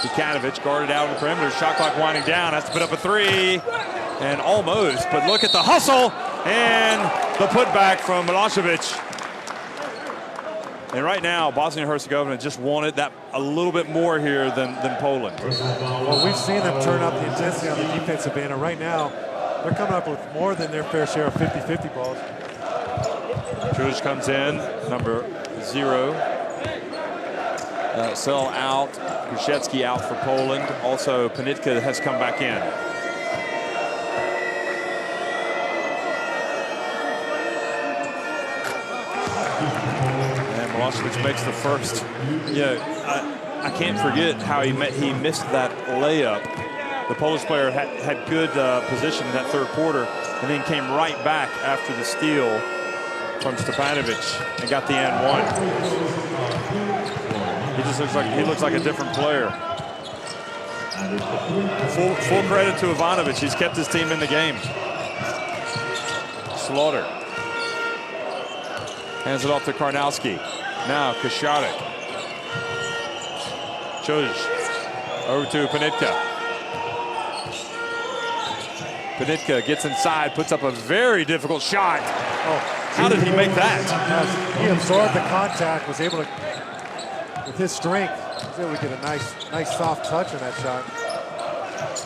Stepanovic guarded out on the perimeter. Shot clock winding down. Has to put up a 3. And almost. But look at the hustle. And the putback from Milosevic. And right now, Bosnia-Herzegovina just wanted that a little bit more here than Poland. Well, we've seen them turn up the intensity on the defensive end. And right now, they're coming up with more than their fair share of 50-50 balls. Trulich comes in, number 0. Sell out, Krzyzewski out for Poland. Also, Panitka has come back in. And Milosevic makes the first. I can't forget how he missed that layup. The Polish player had good position in that third quarter, and then came right back after the steal from Stepanovic and got the and one. He just looks like a different player. Full credit to Ivanovic. He's kept his team in the game. Slaughter hands it off to Karnowski. Now Krzyzewski. Chuj over to Panitka. Panitka gets inside, puts up a very difficult shot. Oh, how did he make that? He absorbed the contact, was able to, with his strength, was able to get a nice soft touch on that shot.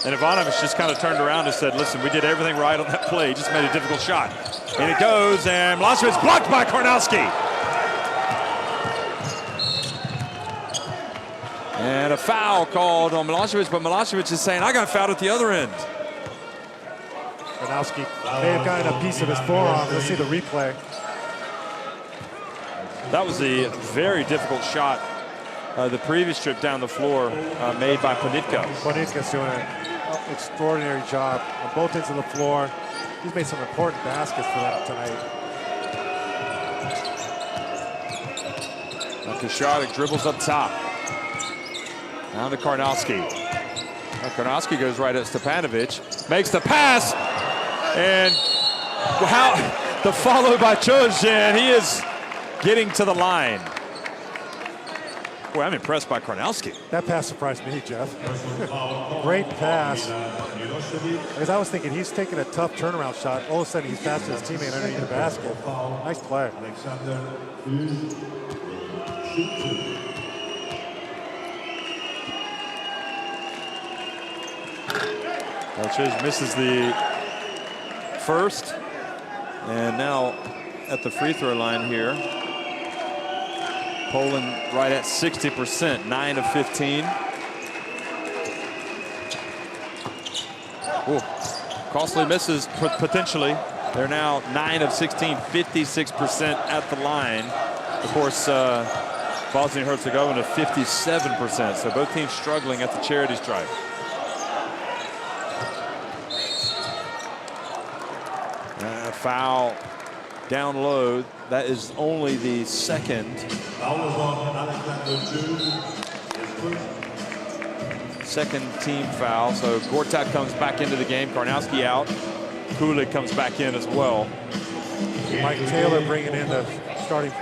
And Ivanovic just kind of turned around and said, listen, we did everything right on that play, just made a difficult shot. And it goes, and Milosevic blocked by Karnowski. And a foul called on Milosevic, but Milosevic is saying, I got fouled at the other end. Karnowski may have gotten a piece of his forearm. Let's see the replay. That was a very difficult shot. The previous trip down the floor made by Panitka. Panitka's doing an extraordinary job on both ends of the floor. He's made some important baskets for them tonight. Krzyzewski dribbles up top. Down to Karnowski. Karnowski goes right at Stepanovic, makes the pass, and the follow by Chuj, and he is getting to the line. Boy, I'm impressed by Karnowski. That pass surprised me, Jeff. Great pass. Because I was thinking he's taking a tough turnaround shot. All of a sudden he's passed his teammate underneath the basket. Nice play. Chuj misses the first, and now at the free throw line here, Poland right at 60%, 9 of 15. Ooh, costly misses potentially. They're now 9 of 16, 56% at the line. Of course, Bosnia Herzegovina 57%. So both teams struggling at the charity stripe. Foul down low. That is only the second team foul. So Gortat comes back into the game. Karnowski out. Kulik comes back in as well. Mike Taylor bringing in the starting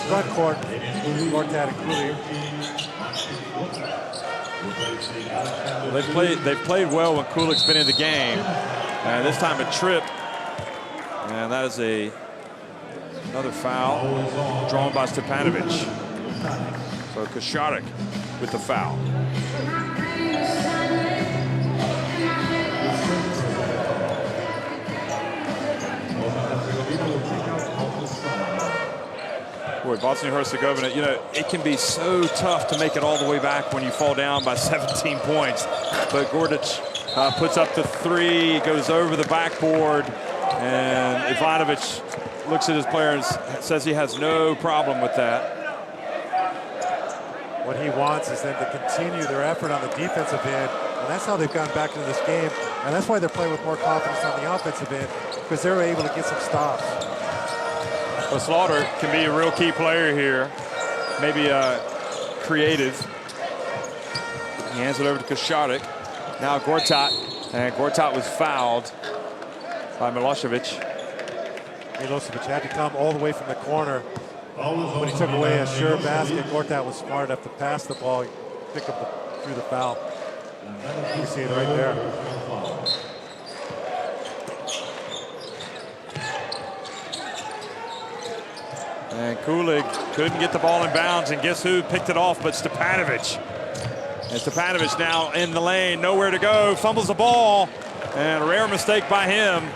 front court. Gortat and Kulik. They've played well when Kulik's been in the game. And this time a trip. And that is another foul drawn by Stepanovic. So Krzyzewski with the foul. Boy, Bosnia Herzegovina, you know, it can be so tough to make it all the way back when you fall down by 17 points. But Gordic puts up the three, goes over the backboard. And Ivanovic looks at his player and says he has no problem with that. What he wants is them to continue their effort on the defensive end, and that's how they've gotten back into this game. And that's why they're playing with more confidence on the offensive end, because they're able to get some stops. Well, Slaughter can be a real key player here, maybe creative. He hands it over to Krzyzewski. Now Gortat, and Gortat was fouled by Milosevic. Milosevic had to come all the way from the corner. When he took away a sure basket, Gortat was smart enough to pass the ball, pick up through the foul. You see it right there. And Kulik couldn't get the ball in bounds, and guess who picked it off but Stepanovic. And Stepanovic now in the lane, nowhere to go, fumbles the ball, and a rare mistake by him.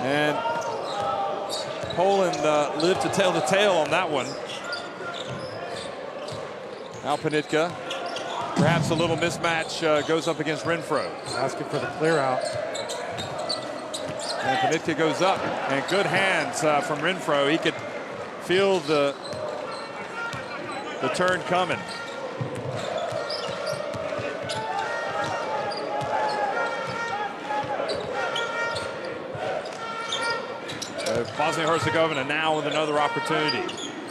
And Poland lived to tell the tale on that one. Now Panitka, perhaps a little mismatch, goes up against Renfro. Asking for the clear out. And Panitka goes up, and good hands from Renfro. He could feel the turn coming. Bosnia Herzegovina now with another opportunity.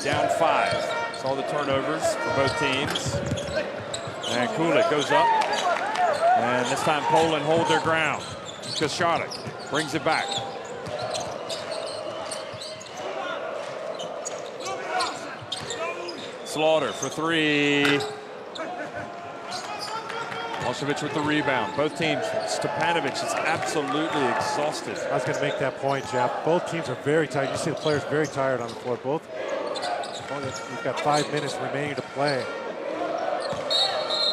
Down 5. Saw the turnovers for both teams. And Kulik goes up. And this time Poland hold their ground. Kaczarek brings it back. Slaughter for 3. Milosevic with the rebound. Both teams, Stepanovic is absolutely exhausted. I was going to make that point, Jeff. Both teams are very tired. You see the players very tired on the floor. Both. We've got 5 minutes remaining to play.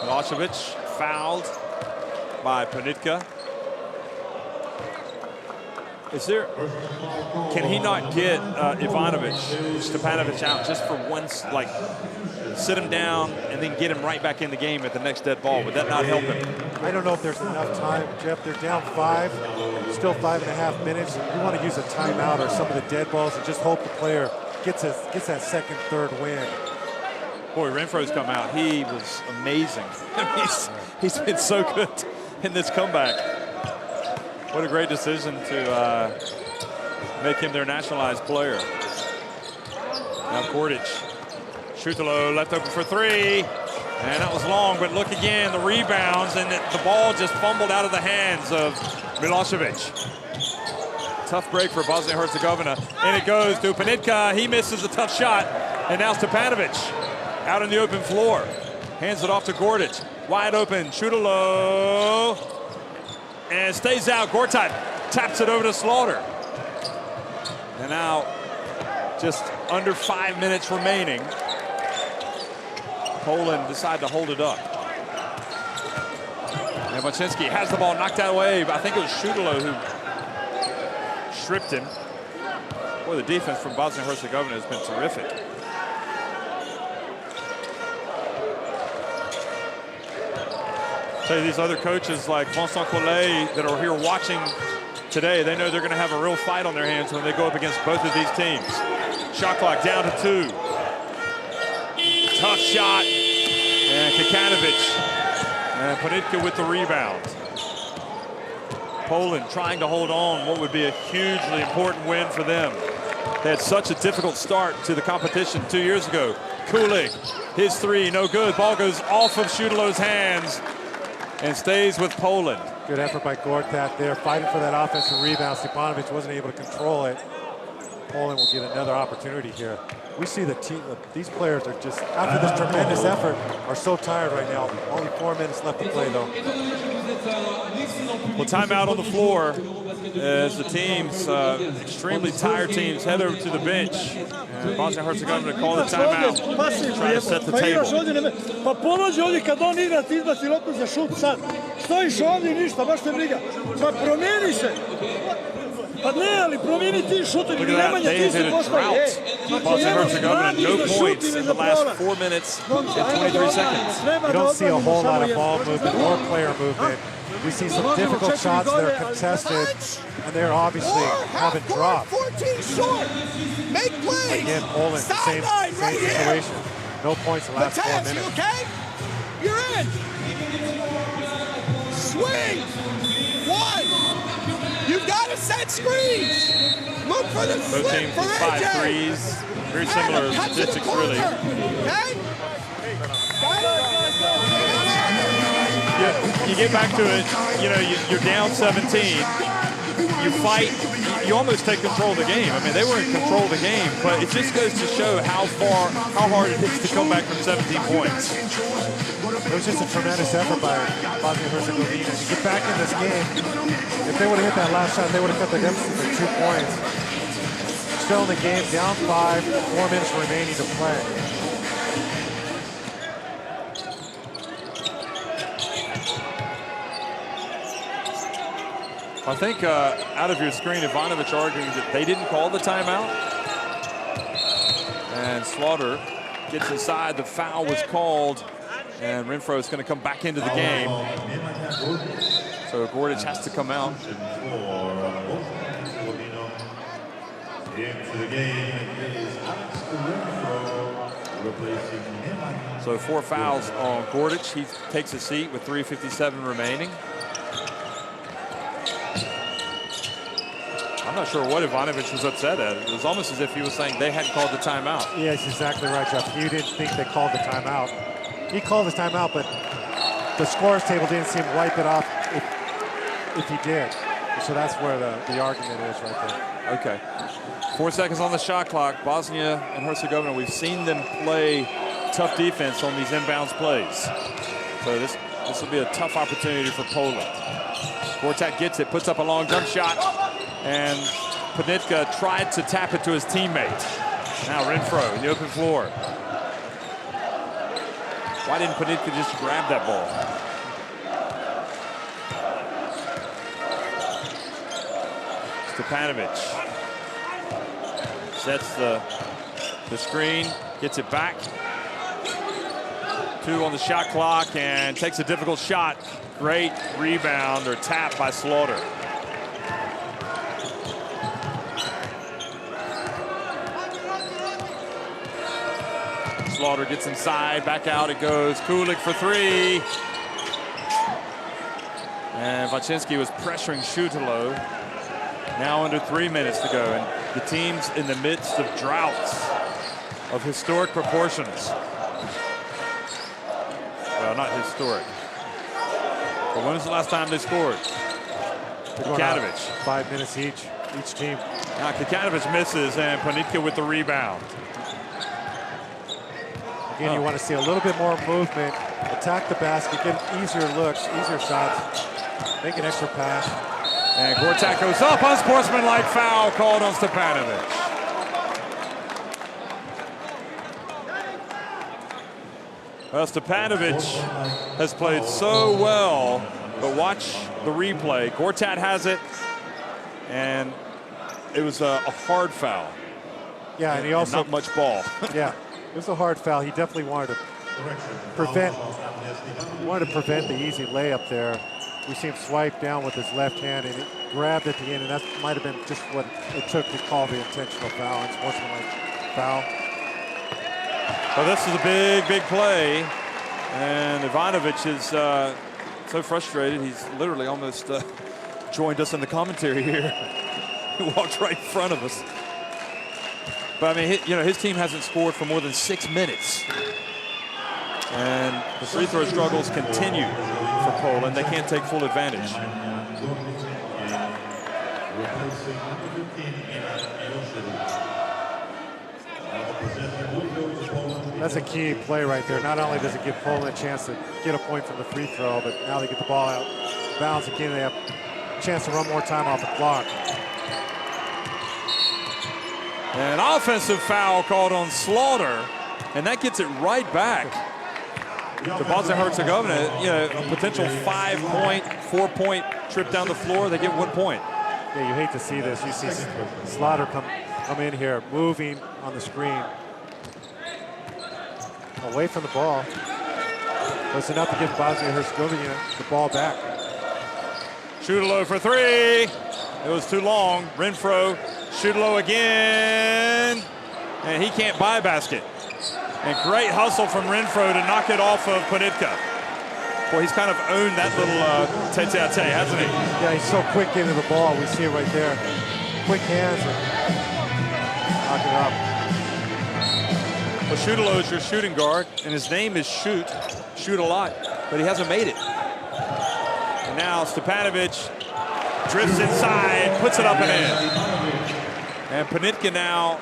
Milosevic fouled by Panitka. Can he not get Ivanovic, Stepanovic out just for once, like sit him down and then get him right back in the game at the next dead ball? Would that not help him? I don't know if there's enough time, Jeff. They're down 5, still 5.5 minutes. You want to use a timeout or some of the dead balls and just hope the player gets that second, third win. Boy, Renfro's come out. He was amazing. He's been so good in this comeback. What a great decision to make him their nationalized player. Now Kordic. Shutalo left open for 3. And that was long, but look again, the rebounds, and the ball just fumbled out of the hands of Milosevic. Tough break for Bosnia Herzegovina. And it goes to Panitka. He misses a tough shot. And now Stepanovic out on the open floor. Hands it off to Gordic. Wide open, Shutalo. And stays out. Gortat taps it over to Slaughter. And now just under 5 minutes remaining. Poland decide to hold it up. And Maczynski has the ball knocked out away, but I think it was Shutalo who stripped him. Boy, the defense from Bosnia Herzegovina has been terrific. Tell you, these other coaches like Vincent Collet that are here watching today, they know they're going to have a real fight on their hands when they go up against both of these teams. Shot clock down to 2. Tough shot. And Kikanovic. And Panitka with the rebound. Poland trying to hold on what would be a hugely important win for them. They had such a difficult start to the competition 2 years ago. Kulik, his 3, no good. Ball goes off of Shutalo's hands and stays with Poland. Good effort by Gortat there, fighting for that offensive rebound. Stepanovic wasn't able to control it. Poland will get another opportunity here. We see the team, these players are just, after this tremendous effort, are so tired right now. Only 4 minutes left to play, though. Well, timeout on the floor as the teams, extremely tired teams, head over to the bench. And Bosnia Herzegovina call the timeout, trying to set the table. Pa pomađi ovdje kad on igra, ti izbaci loptu za šut sad. Stojiš ovdje i ništa, baš te briga. Pa promijeni se. Pa ne, ali promijeni ti šutovi. Nemanja, ti si postavi. Bosnia Herzegovina, no points in the last 4 minutes and 23 seconds. You don't see a whole lot of ball movement or player movement. We see some difficult shots that are contested, and they're obviously haven't dropped. 14 short. Make plays. Again, Poland, same situation. No points in the last 4 minutes. You okay? You're in. Swing. 1. You've got to set screens. Look for the Both slip teams for with AJ. 5 threes. Very similar statistics, really. Okay? You get back to it, you know, you're down 17. You fight, you almost take control of the game. I mean, they were in control of the game, but it just goes to show how hard it is to come back from 17 points. It was just a tremendous effort by Bosnia Herzegovina to get back in this game. If they would have hit that last shot, they would have cut the deficit to 2 points. Still in the game, down 5, 4 minutes remaining to play. I think out of your screen, Ivanovic arguing that they didn't call the timeout. And Slaughter gets inside. The foul was called. And Renfro is going to come back into the game. So Gordic has to come out. So 4 fouls on Gordic. He takes a seat with 3:57 remaining. I'm not sure what Ivanovic was upset at. It was almost as if he was saying they hadn't called the timeout. Yeah, that's exactly right, Jeff. You didn't think they called the timeout. He called the timeout, but the scores table didn't seem to wipe it off if he did. So that's where the argument is right there. Okay. 4 seconds on the shot clock. Bosnia and Herzegovina, we've seen them play tough defense on these inbounds plays. So this will be a tough opportunity for Poland. Gortat gets it, puts up a long jump shot, and Panitka tried to tap it to his teammate. Now Renfro in the open floor. Why didn't Panitka just grab that ball? Stepanovic sets the screen, gets it back. 2 on the shot clock and takes a difficult shot. Great rebound or tap by Slaughter. Slaughter gets inside, back out it goes. Kulik for 3. And Vacinski was pressuring Shutalo. Now under 3 minutes to go, and the team's in the midst of droughts of historic proportions. Well, not historic. But when was the last time they scored? Kikanovic. 5 minutes each team. Now Kikanovic misses, and Panitka with the rebound. Again, you want to see a little bit more movement, attack the basket, get easier looks, easier shots, make an extra pass. And Gortat goes up, unsportsmanlike foul called on Stepanovic. Well, Stepanovic has played so well, but watch the replay. Gortat has it, and it was a hard foul. Yeah, and he also not much ball. Yeah, it was a hard foul. He definitely wanted to prevent the easy layup there. We see him swipe down with his left hand, and it grabbed at the end, and that might have been just what it took to call the intentional foul, unsportsmanlike foul. Well, this is a big play, and Ivanovic is so frustrated. He's literally almost joined us in the commentary here. He walked right in front of us. But I mean, his team hasn't scored for more than 6 minutes. And the free throw struggles continue for Poland. They can't take full advantage. That's a key play right there. Not only does it give Poland a chance to get a point from the free throw, but now they get the ball out of bounds again. They have a chance to run more time off the clock. An offensive foul called on Slaughter, and that gets it right back to Bosnia Herzegovina. A potential 5-point, 4-point trip down the floor. They get 1 point. Yeah, you hate to see this. You see Slaughter come in here, moving on the screen, away from the ball. But it's enough to give Bosnia Herzegovina the ball back. Shutalo for 3. It was too long. Renfro, Shutalo again, and he can't buy a basket. And great hustle from Renfro to knock it off of Panitka. Boy, he's kind of owned that little tete-a-tete, hasn't he? Yeah, he's so quick into the ball. We see it right there. Quick hands and knock it up. Well, Shutalo is your shooting guard, and his name is Shoot a lot, but he hasn't made it. And now Stepanovic drifts inside, puts it up and in. And Panitka now.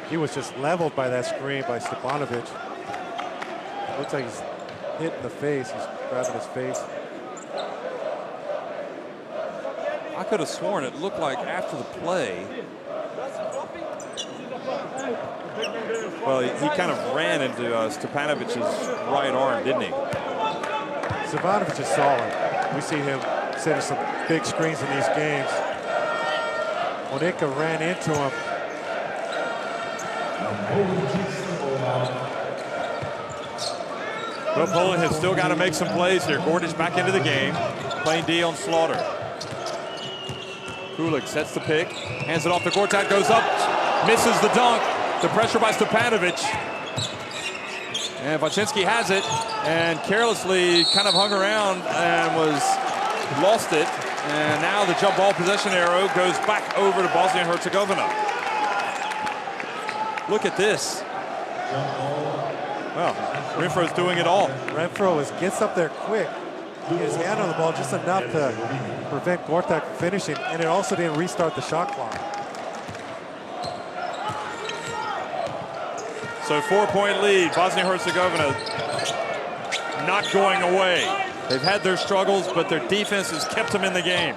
He was just leveled by that screen by Stepanovic. Looks like he's hit in the face. He's grabbing his face. I could have sworn it looked like after the play. Well, he kind of ran into Stepanovic's right arm, didn't he? Stepanovic is solid. We see him setting some big screens in these games. Panitka ran into him. Well, Poland has still got to make some plays here. Gordic back into the game, playing D on Slaughter. Kulik sets the pick, hands it off to Gortat, goes up, misses the dunk. The pressure by Stepanovic. And Vacinski has it, and carelessly kind of hung around and lost it. And now the jump ball possession arrow goes back over to Bosnia Herzegovina. Look at this. Well, Renfro's doing it all. Renfro gets up there quick. He has hand on the ball just enough to prevent Gortat from finishing, and it also didn't restart the shot clock. So 4-point lead, Bosnia-Herzegovina not going away. They've had their struggles, but their defense has kept them in the game.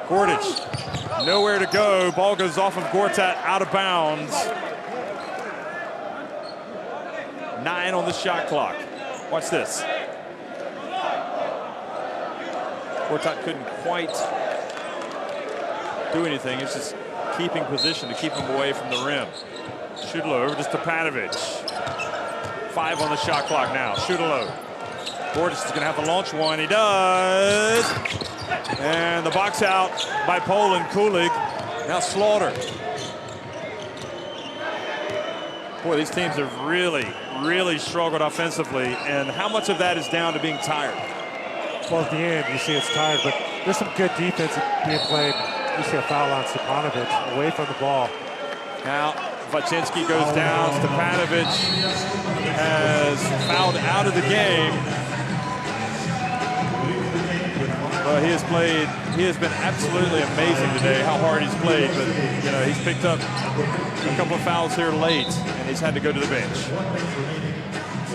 Gordic, nowhere to go. Ball goes off of Gortat, out of bounds. 9 on the shot clock. Watch this. Gortat couldn't quite do anything. It's just keeping position to keep him away from the rim. Shudalo over to Stepanovic. 5 on the shot clock now. Shudalo. Gordic is going to have to launch one. He does. And the box out by Poland. Kulig. Now Slaughter. Boy, these teams have really struggled offensively. And how much of that is down to being tired? Well, at the end, you see it's tired, but there's some good defense being played. You see a foul on Stepanovic away from the ball. Now, Vacinski goes down. Stepanovic has fouled out of the game. Well, he has been absolutely amazing today, how hard he's played. But, you know, he's picked up a couple of fouls here late, and he's had to go to the bench.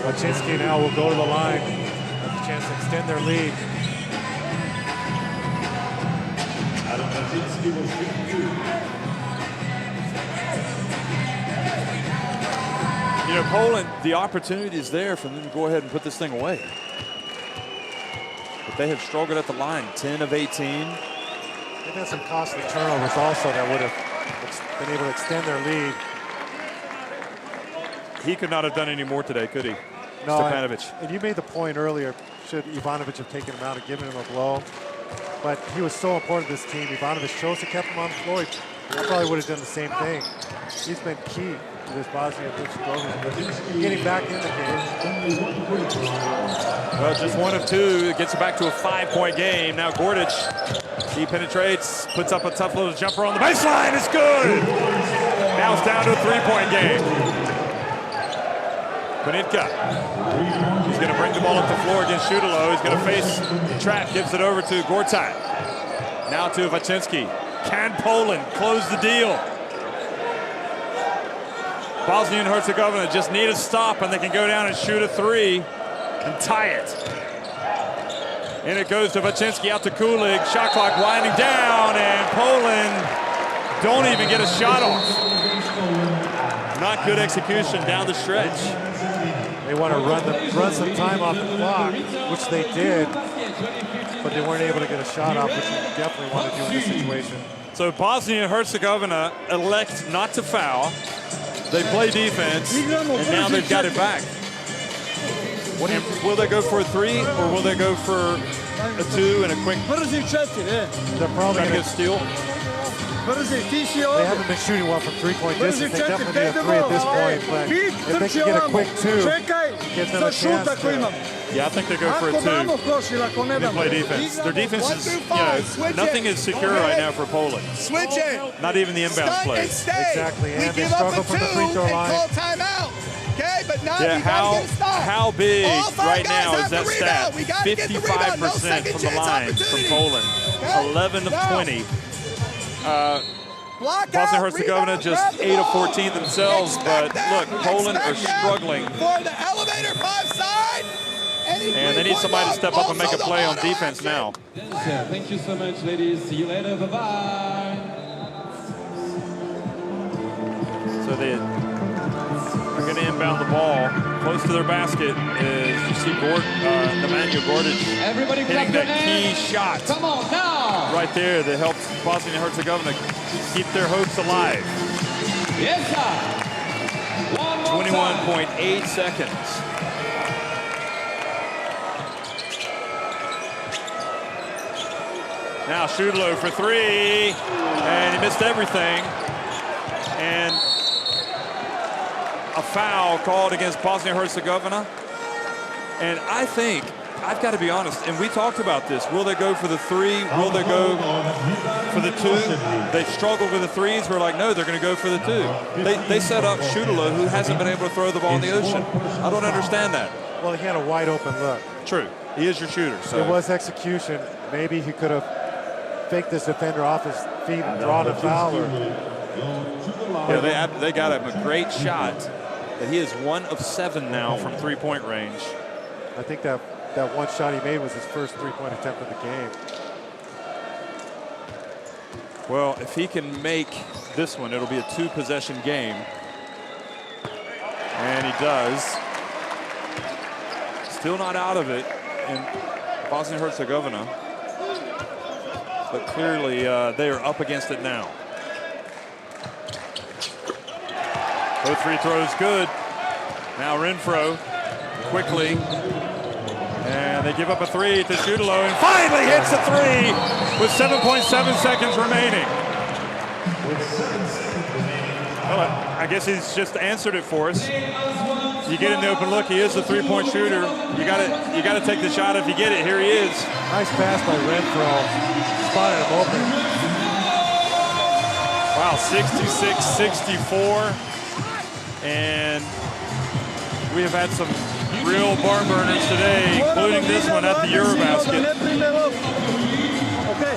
Vacinski now will go to the line. Have a chance to extend their lead. You know, Poland, the opportunity is there for them to go ahead and put this thing away. But they have struggled at the line, 10 of 18. They've had some costly turnovers also that would have been able to extend their lead. He could not have done any more today, could he? No, Stepanovic. and you made the point earlier, should Ivanovic have taken him out and given him a blow? But he was so important to this team. Ivanovic chose to keep him on the floor. I probably would have done the same thing. He's been key to this Bosnia Herzegovina getting back in the game. Well, just 1 of 2. It gets it back to a 5-point game. Now Gordic, he penetrates, puts up a tough little jumper on the baseline. It's good. Now it's down to a 3-point game. Panitka. He's going to bring the ball up the floor against Shudalo. He's going to face the trap, gives it over to Gortat. Now to Vacinski. Can Poland close the deal? Bosnia and Herzegovina just need a stop, and they can go down and shoot a 3 and tie it. And it goes to Vacinski, out to Kulig. Shot clock winding down, and Poland don't even get a shot off. Not good execution down the stretch. They want to run some time off the clock, which they did, but they weren't able to get a shot off, which you definitely want to do in this situation. So Bosnia and Herzegovina elect not to foul. They play defense, and now they've got it back. Will they go for a 3, or will they go for a 2 and a quick? They're probably going to get a steal. They haven't been shooting well from 3-point distance. They definitely need a 3 at this point, but if they can get a quick 2, get them a chance to. Yeah, I think they go for a 2. They play defense. Their defense is, nothing is secure right now for Poland. Switch it. Not even the inbound play. Exactly, and they struggle from the free throw line. Okay, but now how big right now is that stat? 55% from the line from Poland. 11 of 20. Bosnia-Herzegovina just 8 of 14 themselves, but look, Poland are struggling. For the elevator 5 side. And they need somebody to step up and make a play on defense now. Thank you so much, ladies. See you later. Bye-bye. So they're going to inbound the ball. Close to their basket is, you see, Nemanja Gordic hitting that key shot. Come on now. Right there that helps Bosnia and Herzegovina keep their hopes alive. Yes, sir. 21.8 seconds. Now Schudelo for three, and he missed everything. And a foul called against Bosnia Herzegovina. And I think, I've got to be honest, and we talked about this. Will they go for the three? Will they go for the two? They struggled with the threes. We're like, no, they're going to go for the two. They set up Schudelo, who hasn't been able to throw the ball in the ocean. I don't understand that. Well, he had a wide open look. True. He is your shooter. So. It was execution. Maybe he could have faked this defender off his feet and drawn a foul. Yeah, they got him a great shot. And he is 1 of 7 now from three-point range. I think that one shot he made was his first three-point attempt of the game. Well, if he can make this one, it'll be a 2-possession game. And he does. Still not out of it in Bosnia-Herzegovina. But clearly they are up against it now. Both free throws good. Now Renfro quickly. And they give up a three to Schudelo, and finally hits a three with 7.7 seconds remaining. Well, I guess he's just answered it for us. You get in the open look, he is a three-point shooter. You gotta take the shot if you get it. Here he is. Nice pass by Renfro. Spotted him open. Wow, 66-64. And we have had some real barn burners today, including this one at the Eurobasket. Okay,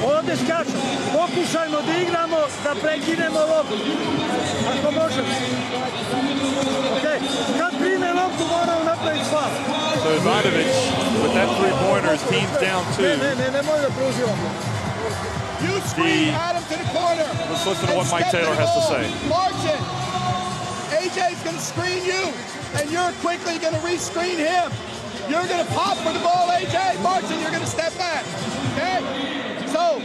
ovdje skaču. Pokušajmo da igramo, da prekinemo loptu. Ako možemo. Okay, kad prime loptu moramo napraviti faul. So Ivanović, with that three-pointer, his team's down 2. Nemoj da preuzivamo. You screen Adam to the corner. Let's listen to what Mike Taylor has to say. March it. AJ's going to screen you, and you're quickly going to re-screen him. You're going to pop for the ball, AJ. Martin, you're going to step back. Okay? So,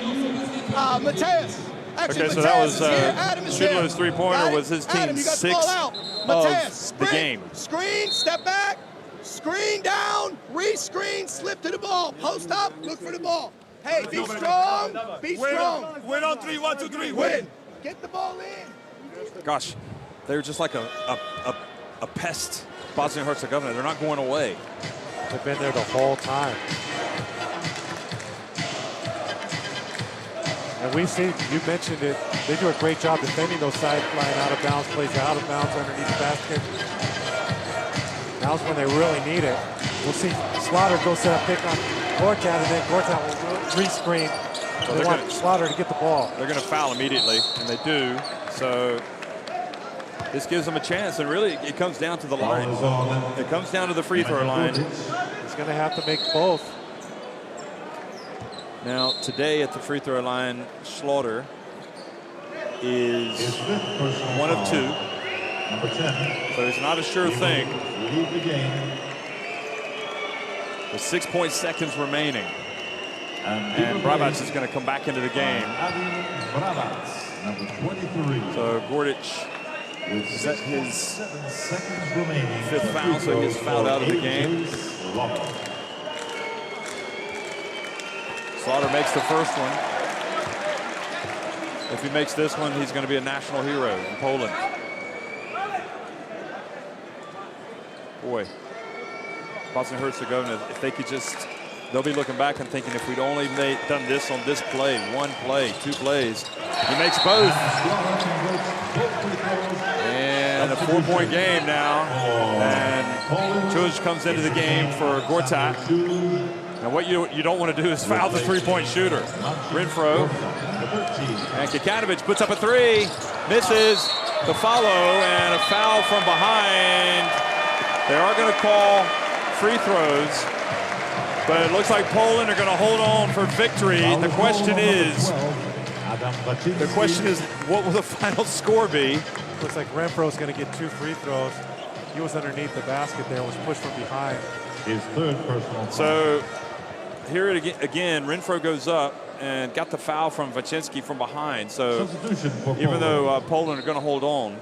Mateus. Actually, Okay, so Mateus that was Schudelo's three-pointer was his team's 6th of the game. Screen, step back, screen down, re-screen, slip to the ball. Post up, look for the ball. Hey, be strong, be strong. Win on 3, 1, 2, 3, Win. Get the ball in. Gosh, they're just like a pest, Bosnia-Herzegovina. They're not going away. They've been there the whole time. And we see, you mentioned it, they do a great job defending those sideline out of bounds plays, out of bounds underneath the basket. Now's when they really need it. We'll see Slaughter go set a pick on Gortat, and then Gortat will re-screen. They want Slaughter to get the ball. They're going to foul immediately, and they do. So this gives them a chance, and really it comes down to the line. It comes down to the free throw line. He's going to have to make both. Now, today at the free throw line, Slaughter is 1 of 2. Number 10. So it's not a sure thing. Lead the game. With 6 seconds remaining. And Brabac is going to come back into the game. Brabac, number 23. So Gordic is at his 5th foul, so he gets fouled out of the game. Slaughter makes the first one. If he makes this one, he's going to be a national hero in Poland. Boy, Bosnia-Herzegovina, if they could just, they'll be looking back and thinking, if we'd only done this on this play, 1 play, 2 plays. He makes both. And a 4-point game now. And Chuj comes into the game for Gortat. And what you don't want to do is foul the 3-point shooter. Renfro. And Kikanovic puts up a 3. Misses the follow, and a foul from behind. They are going to call free throws, but it looks like Poland are going to hold on for victory. The question is, what will the final score be? Looks like Renfro's going to get 2 free throws. He was underneath the basket there, was pushed from behind. His 3rd personal. So here it again, Renfro goes up. and got the foul from Waczynski from behind. So Substitution for even though Poland are going to hold on.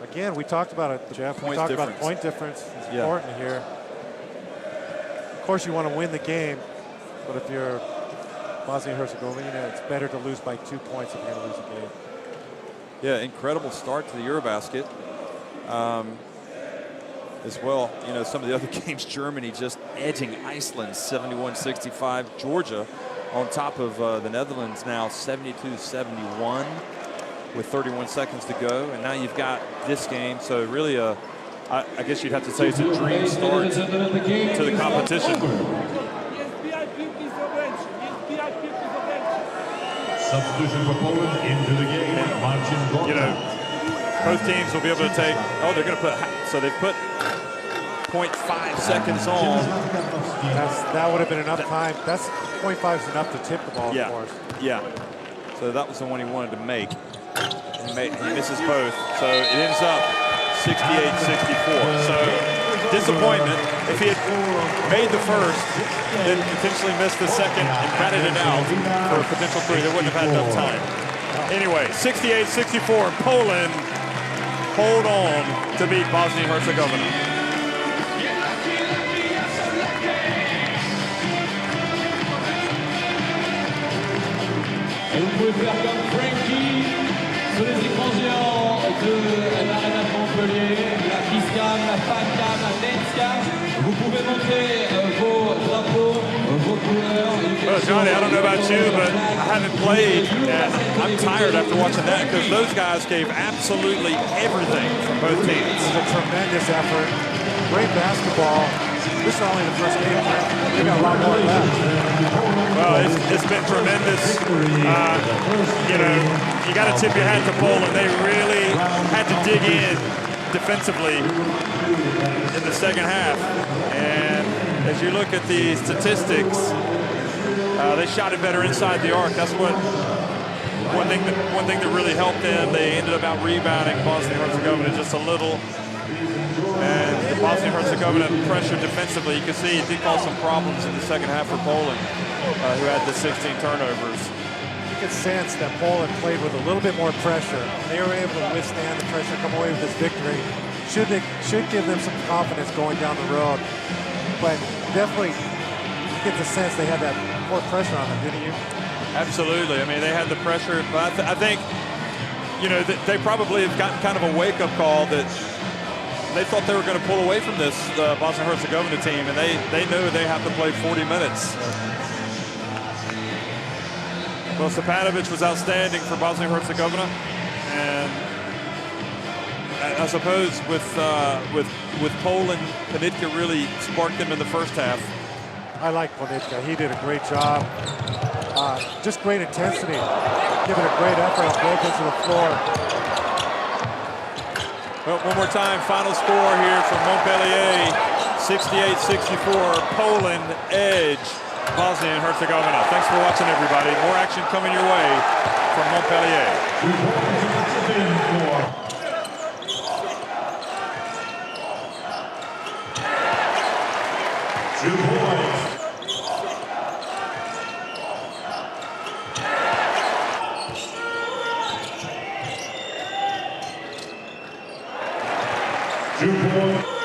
Again, we talked about it, Jeff. We talked about point difference. It's important here. Of course, you want to win the game, but if you're Bosnia Herzegovina, it's better to lose by 2 points if you're going to lose a game. Yeah, incredible start to the Eurobasket. As well, you know, some of the other games, Germany just edging Iceland 71-65. Georgia on top of the Netherlands now 72-71 with 31 seconds to go. And now you've got this game. So really, I guess you'd have to say it's a dream start to the competition. Substitution for Poland into the game. You know, both teams will be able to take, they're going to put, so they've put 0.5 seconds on. That would have been enough time. That's 0.5 is enough to tip the ball, of course. Yeah. So that was the one he wanted to make. He misses both. So it ends up 68-64. So disappointment. If he had made the first, then potentially missed the second and batted it out for a potential three, they wouldn't have had enough time. Anyway, 68-64. Poland hold on to beat Bosnia Herzegovina. Et vous pouvez faire comme Frankie sur les écrans géants de l'Arena de Montpellier, la Kiss-Cam, la Fan-Cam, la Dance-Cam. Vous pouvez montrer vos drapeaux, vos couleurs. Well, Johnny, I don't know about you, but I haven't played, and I'm tired after watching that because those guys gave absolutely everything from both teams. It was a tremendous effort. Great basketball. This is only the first game. They got a lot more left. Well, it's been tremendous. You know, you got to tip your hat to Poland. They really had to dig in defensively in the second half. And as you look at the statistics, they shot it better inside the arc. That's what one thing that really helped them. They ended up out rebounding Bosnia Herzegovina just a little. And the Bosnia Herzegovina pressure defensively, you can see it did cause some problems in the second half for Poland, who had the 16 turnovers. You could sense that Poland played with a little bit more pressure. They were able to withstand the pressure, come away with this victory. Should give them some confidence going down the road. But definitely, you get the sense they had that more pressure on them, didn't you? Absolutely. I mean, they had the pressure, but I think, you know, they probably have gotten kind of a wake-up call that they thought they were going to pull away from this Bosnia-Herzegovina team, and they know they have to play 40 minutes. Well, Stepanovic was outstanding for Bosnia-Herzegovina, and I suppose with Poland, Panitka really sparked them in the first half. I like Panitka. He did a great job. Just great intensity, giving a great effort on both ends of the floor. Well, one more time, final score here from Montpellier, 68-64, Poland edge Bosnia and Herzegovina. Thanks for watching, everybody. More action coming your way from Montpellier. 2 points. 2 points.